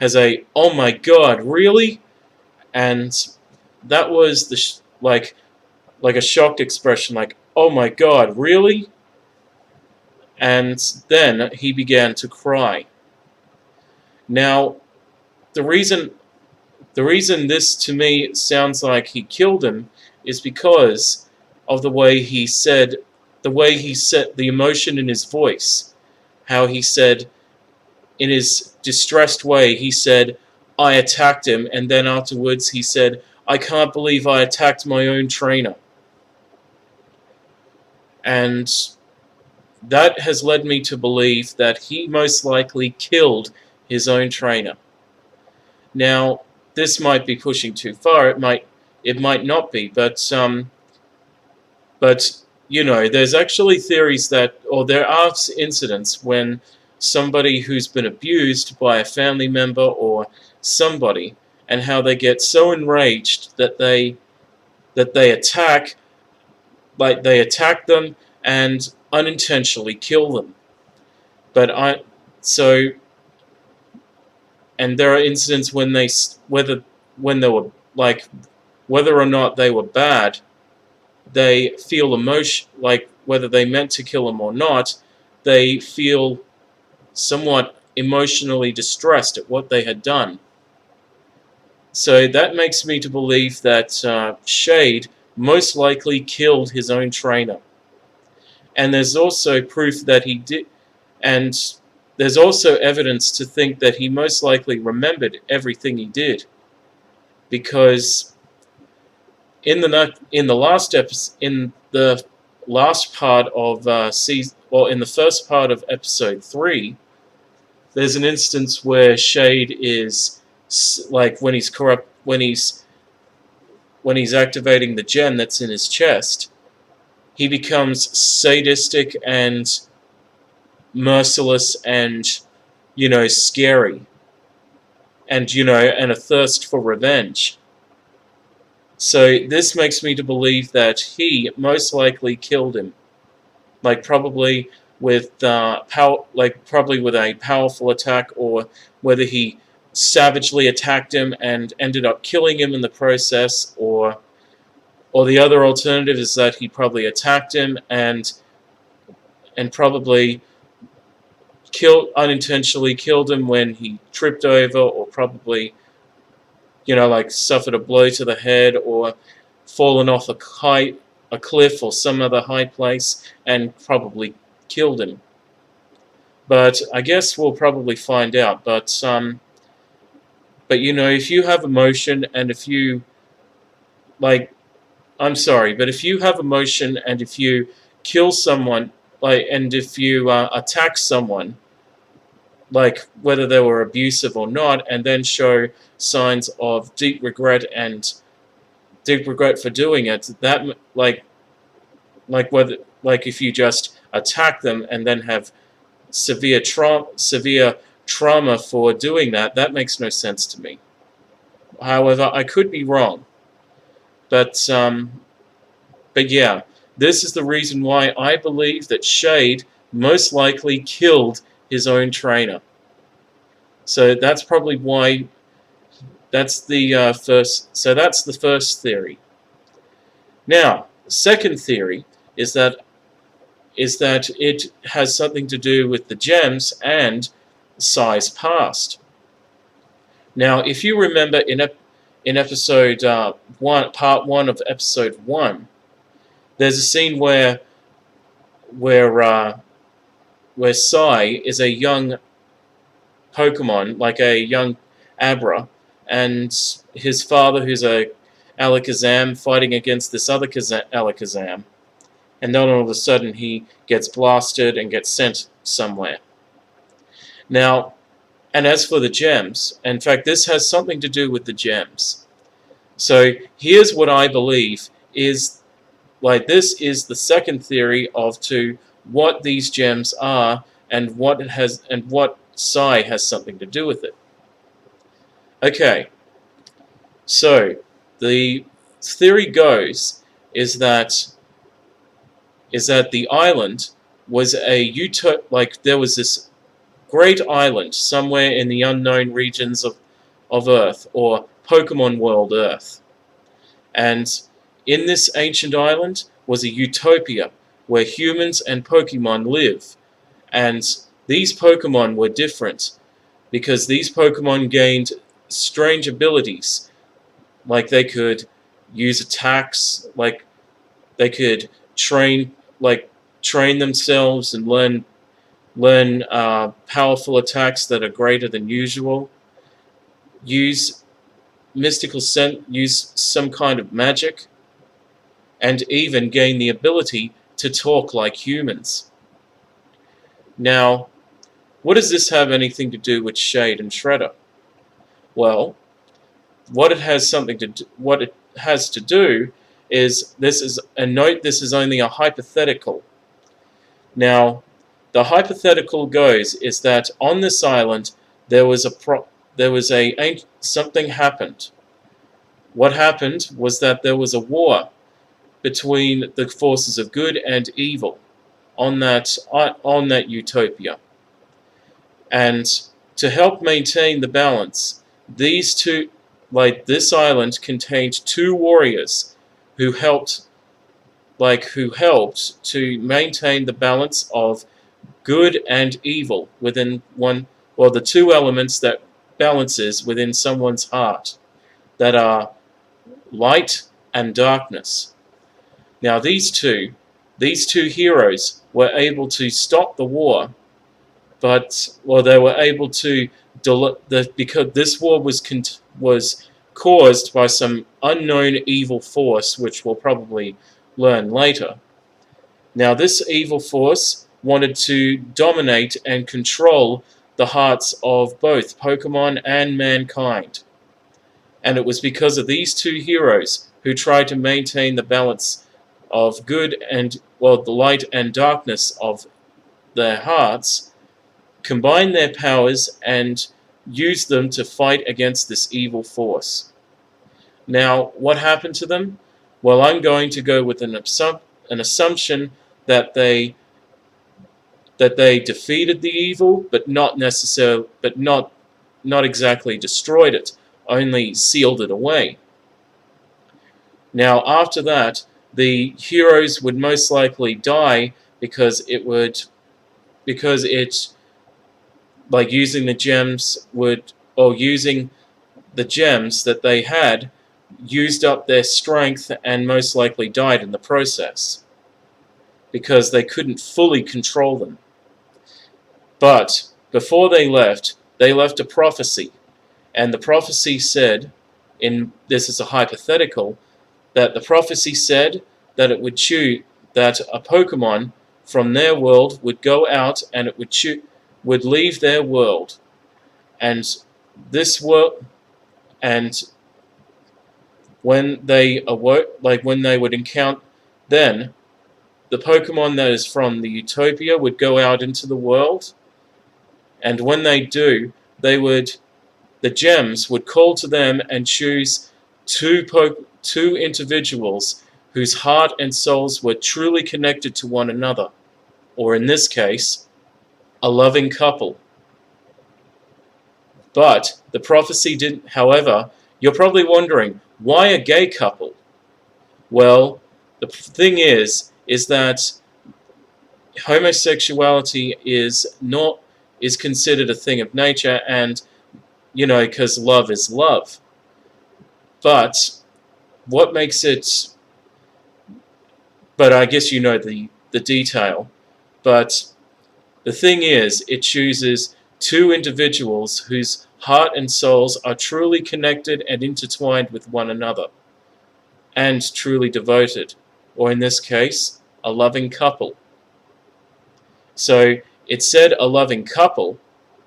Speaker 1: has a oh my god, really? And that was like a shocked expression, like, oh my god, really? And then he began to cry. Now, the reason this to me sounds like he killed him is because of the way he said the emotion in his voice. How he said, in his distressed way, he said, I attacked him, and then afterwards he said, I can't believe I attacked my own trainer. And that has led me to believe that he most likely killed his own trainer. Now, this might be pushing too far. It might not be, but there's actually theories there are incidents when somebody who's been abused by a family member or somebody, and how they get so enraged that they attack them and unintentionally kill them. And there are incidents when whether or not they were bad, they feel emotion, like whether they meant to kill them or not, they feel somewhat emotionally distressed at what they had done. So that makes me to believe that Shade most likely killed his own trainer. And there's also proof that he did, and there's also evidence to think that he most likely remembered everything he did, because in the last part of in the first part of episode 3, there's an instance where Shade is like when he's corrupt, when he's activating the gem that's in his chest, he becomes sadistic and merciless and, scary, and, and a thirst for revenge. So this makes me to believe that he most likely killed him, like probably with probably with a powerful attack, or whether he savagely attacked him and ended up killing him in the process, or the other alternative is that he probably attacked him and probably unintentionally killed him when he tripped over, or probably, suffered a blow to the head, or fallen off a cliff or some other high place and probably killed him. But I guess we'll probably find out. But if you have emotion, and if you if you have emotion, and if you kill someone, and if you attack someone, whether they were abusive or not, and then show signs of deep regret for doing it, that if you just attack them and then have severe trauma for doing that, that makes no sense to me. However, I could be wrong, but yeah, this is the reason why I believe that Shade most likely killed his own trainer. So that's probably why. That's the first. So that's the first theory. Now, the second theory is that it has something to do with the gems and Sai's past. Now, if you remember in episode 1, part 1 of episode 1, there's a scene where Sai is a young Pokemon, like a young Abra, and his father, who's a Alakazam, fighting against this other Alakazam, and then all of a sudden he gets blasted and gets sent somewhere. Now, and as for the gems, in fact, this has something to do with the gems. So here's what I believe is, this is the second theory to what these gems are, and what Sai has something to do with it. Okay, so the theory goes is that the island was there was this great island somewhere in the unknown regions of Earth, or Pokemon World Earth. And in this ancient island was a utopia where humans and Pokemon live. And these Pokemon were different because these Pokemon gained strange abilities. Like they could use attacks, like they could train themselves and learn powerful attacks that are greater than usual, use some kind of magic, and even gain the ability to talk like humans. Now, what does this have anything to do with Shade and Shredder? Well, what it has to do is, this is a note, this is only a hypothetical. Now, the hypothetical goes is that on this island something happened. What happened was that there was a war between the forces of good and evil on that utopia. And to help maintain the balance, this island contained two warriors who helped to maintain the balance of good and evil within the two elements that balances within someone's heart, that are light and darkness. Now these two heroes were able to stop the war, they were able to because this war was caused by some unknown evil force, which we'll probably learn later. Now this evil force wanted to dominate and control the hearts of both Pokemon and mankind. And it was because of these two heroes who tried to maintain the balance of good and, well, the light and darkness of their hearts, combine their powers and use them to fight against this evil force. Now, what happened to them? Well, I'm going to go with an assumption that they defeated the evil, but not necessarily, but not exactly destroyed it, only sealed it away. Now, after that, the heroes would most likely die because it, like using the gems would, or using the gems that they had, used up their strength and most likely died in the process because they couldn't fully control them. But before they left a prophecy, and the prophecy said, this is a hypothetical, that the prophecy said that it would choose that a Pokemon from their world would go out and it would leave their world, and this world, and when they awoke, like when they would encounter, then the Pokemon that is from the Utopia would go out into the world, and when they do, the gems would call to them and choose two individuals whose heart and souls were truly connected to one another, or in this case, a loving couple. But the prophecy didn't, however, you're probably wondering, why a gay couple? Well, the thing is that homosexuality is considered a thing of nature, and, because love is love. But what makes it, but I guess you know the detail, but the thing is, it chooses two individuals whose heart and souls are truly connected and intertwined with one another, and truly devoted, or in this case, a loving couple. So it said a loving couple,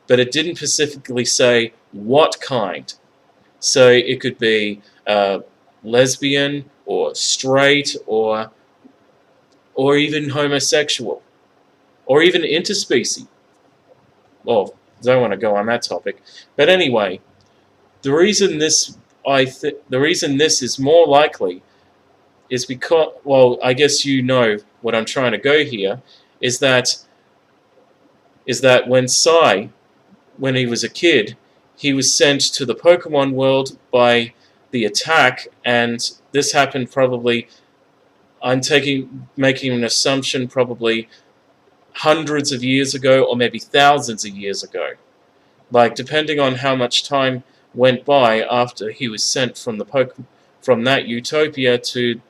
Speaker 1: but it didn't specifically say what kind. So it could be lesbian, or straight, or even homosexual, or even interspecies. Well, don't want to go on that topic, but anyway, the reason this is more likely is because, well, I guess you know what I'm trying to go here, is that when Sai, when he was a kid, he was sent to the Pokemon world by the attack, and this happened probably, making an assumption, probably hundreds of years ago, or maybe thousands of years ago. Like, depending on how much time went by after he was sent from that utopia to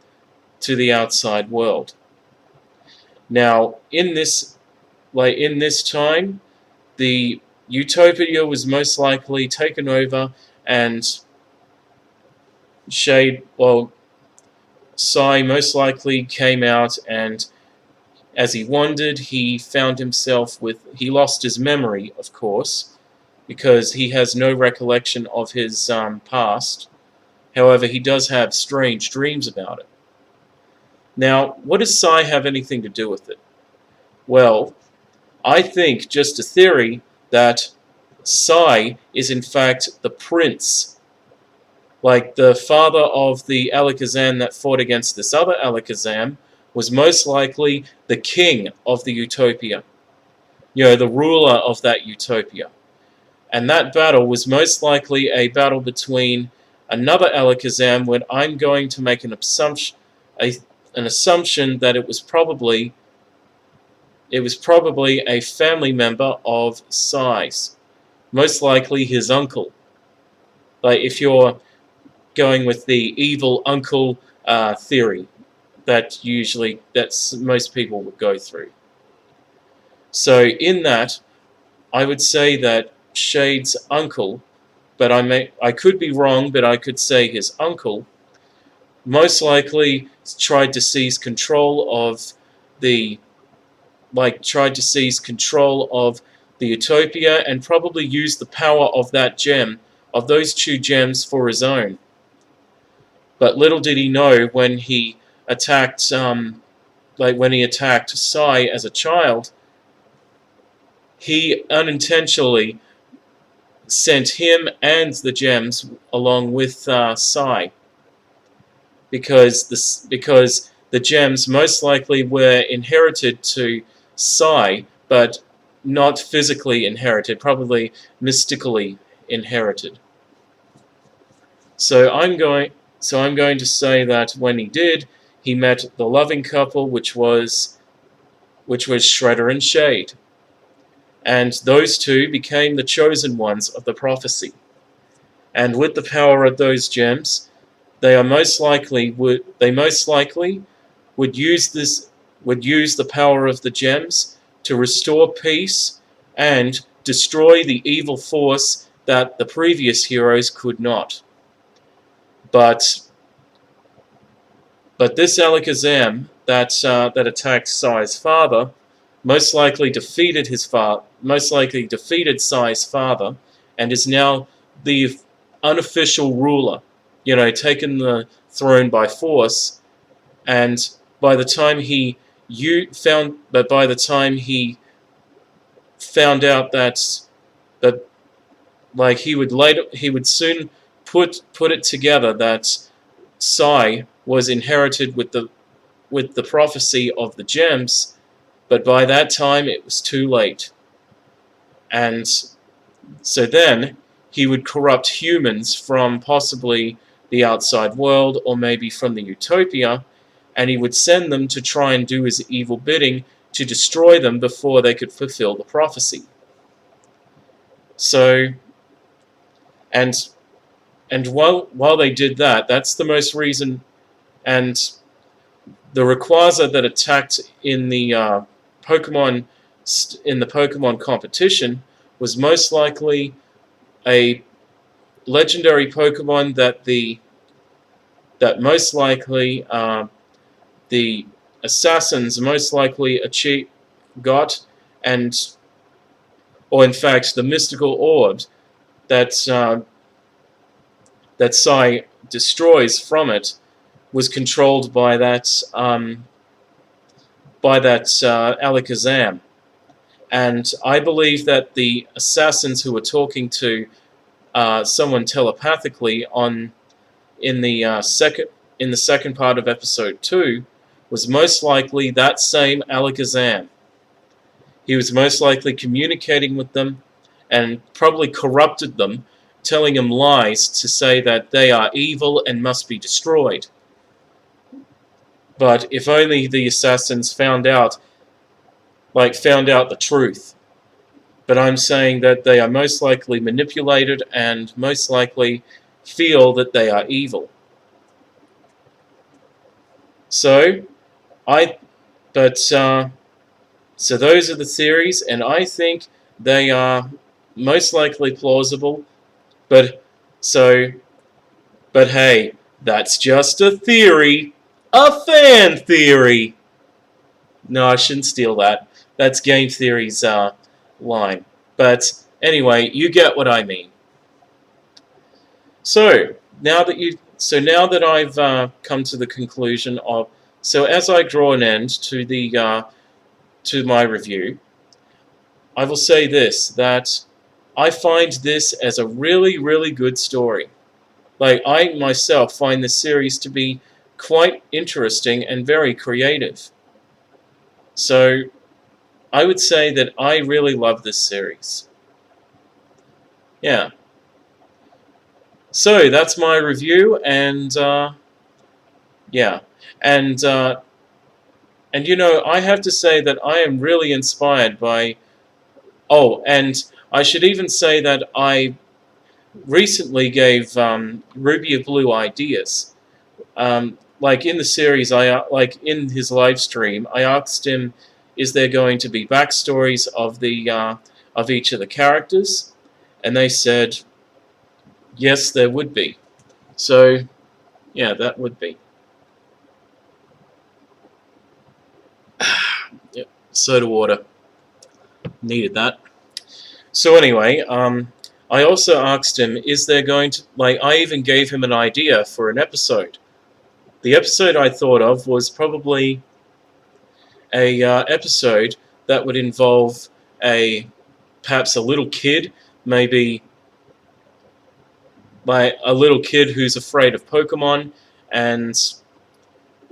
Speaker 1: the outside world. Now, in this time, the utopia was most likely taken over, and Sai most likely came out, and as he wandered, he found himself he lost his memory, of course, because he has no recollection of his past. However, he does have strange dreams about it. Now, what does Sai have anything to do with it? Well, I think, just a theory, that Sai is in fact the prince, like the father of the Alakazam that fought against this other Alakazam was most likely the king of the utopia, the ruler of that utopia. And that battle was most likely a battle between another Alakazam, when I'm going to make an assumption that it was probably a family member of Sai's, most likely his uncle. Like, if you're going with the evil uncle theory, that's most people would go through. So in that, I would say that Shade's uncle, but I could be wrong, but I could say his uncle, most likely tried to seize control of the the Utopia, and probably used the power of that gem, of those 2 gems, for his own. But little did he know when he attacked, Sai as a child, he unintentionally sent him and the gems along with Sai, because the gems most likely were inherited to Sai, but not physically inherited, probably mystically inherited. So I'm going to say that when he did, he met the loving couple, which was Shredder and Shade, and those 2 became the chosen ones of the prophecy. And with the power of those gems, they most likely would use the power of the gems to restore peace and destroy the evil force that the previous heroes could not. But this Alakazam that attacked Sai's father most likely defeated Sai's father, and is now the unofficial ruler. Taken the throne by force, and by the time he found out that he would soon put it together that Sai was inherited with the prophecy of the gems, but by that time it was too late. And so then he would corrupt humans from possibly the outside world, or maybe from the Utopia, and he would send them to try and do his evil bidding to destroy them before they could fulfill the prophecy. So, and while they did that, that's the most reason. And the Rayquaza that attacked in the Pokemon competition was most likely a legendary Pokemon that most likely the assassins most likely got, or in fact the mystical orb that Sai destroys from it was controlled by that Alakazam. And I believe that the assassins who were talking to someone telepathically in the second part of episode 2 was most likely that same Alakazam. He was most likely communicating with them and probably corrupted them, telling them lies to say that they are evil and must be destroyed. But if only the assassins found out the truth. But I'm saying that they are most likely manipulated and most likely feel that they are evil. So those are the theories, and I think they are most likely plausible. But hey, that's just a theory, a fan theory. No, I shouldn't steal that. That's game theory's line. But anyway, you get what I mean. So now that I've come to the conclusion of, as I draw an end to my review, I will say this, that I find this as a really, really good story. I myself find this series to be quite interesting and very creative. So I would say that I really love this series. Yeah. So that's my review, and yeah, and I have to say that I am really inspired by. Oh, and I should even say that I recently gave Ruby a Blue ideas. In the series, in his live stream, I asked him, "Is there going to be backstories of each of the characters?" And they said, yes, there would be. So, yeah, that would be. Yep, soda water. Needed that. So anyway, I also asked him, is there going to, like, I even gave him an idea for an episode. The episode I thought of was probably a episode that would involve perhaps a little kid, maybe like a little kid who's afraid of Pokemon, and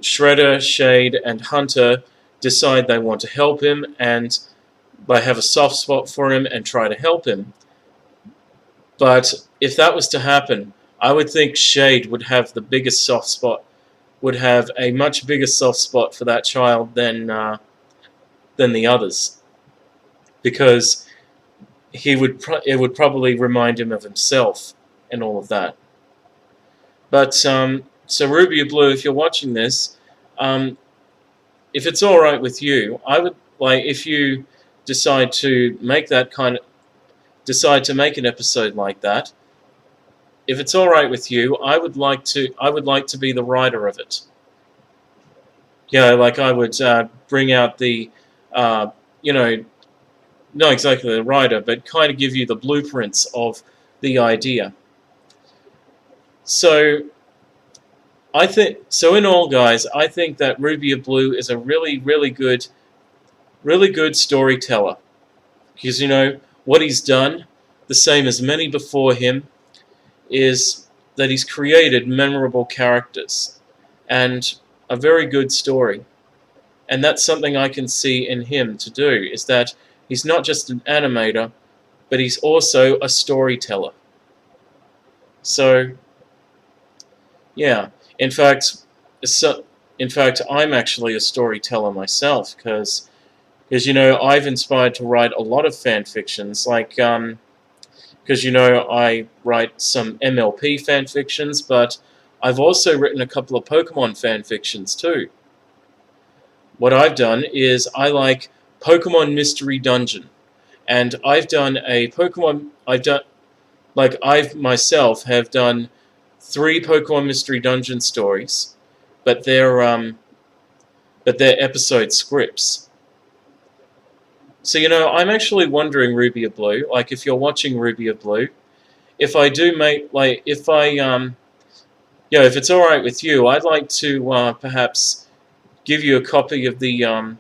Speaker 1: Shredder, Shade, and Hunter decide they want to help him, and they have a soft spot for him and try to help him. But if that was to happen, I would think Shade would have the biggest soft spot, would have a much bigger soft spot for that child than the others, because it would probably remind him of himself and all of that. But so Ruby or Blue, if you're watching this, if it's all right with you, I would like, if you decide to make an episode like that. If it's all right with you, I would like to be the writer of it. Yeah, like I would bring out the, not exactly the writer, but kind of give you the blueprints of the idea. So in all, guys, I think that Ruby or Blue is a really good storyteller, because what he's done, the same as many before him, is that he's created memorable characters and a very good story. And that's something I can see in him to do, is that he's not just an animator, but he's also a storyteller. So, yeah. In fact, I'm actually a storyteller myself, because I've inspired to write a lot of fan fictions, like, because I write some MLP fan fictions, but I've also written a couple of Pokemon fan fictions too. What I've done is I like Pokemon Mystery Dungeon, and I've done I myself have done 3 Pokemon Mystery Dungeon stories, but they're episode scripts. So I'm actually wondering, Ruby or Blue, like if you're watching Ruby or Blue, if I do make if it's all right with you, I'd like to perhaps give you a copy of the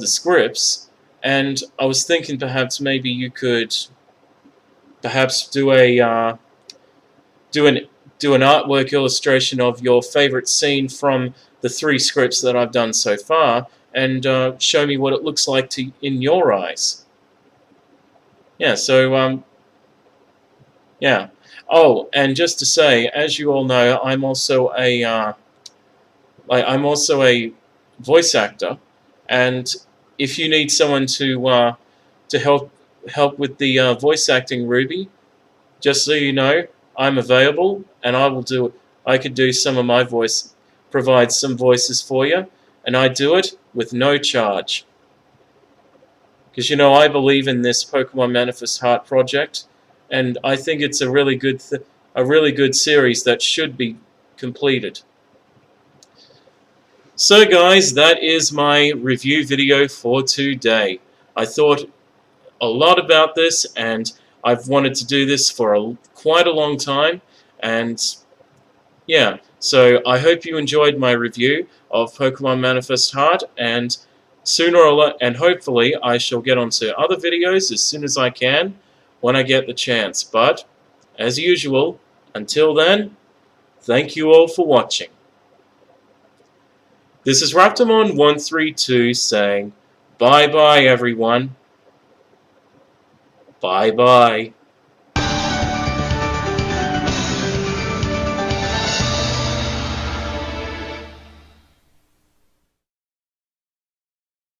Speaker 1: scripts, and I was thinking perhaps maybe you could perhaps do an artwork illustration of your favorite scene from the 3 scripts that I've done so far, and show me what it looks like in your eyes. Yeah. So yeah. Oh, and just to say, as you all know, I'm also a voice actor, and if you need someone to help with the voice acting, Ruby, just so you know, I'm available, and I could do some of my voice, provide some voices for you, and I do it with no charge. Because I believe in this Pokemon Manifest Heart project, and I think it's a really good series that should be completed. So guys, that is my review video for today. I thought a lot about this, and I've wanted to do this for quite a long time, and yeah, so I hope you enjoyed my review of Pokemon Manifest Heart, and hopefully I shall get onto other videos as soon as I can when I get the chance. But as usual, until then, thank you all for watching. This is Raptormon 132 saying bye bye everyone. Bye bye.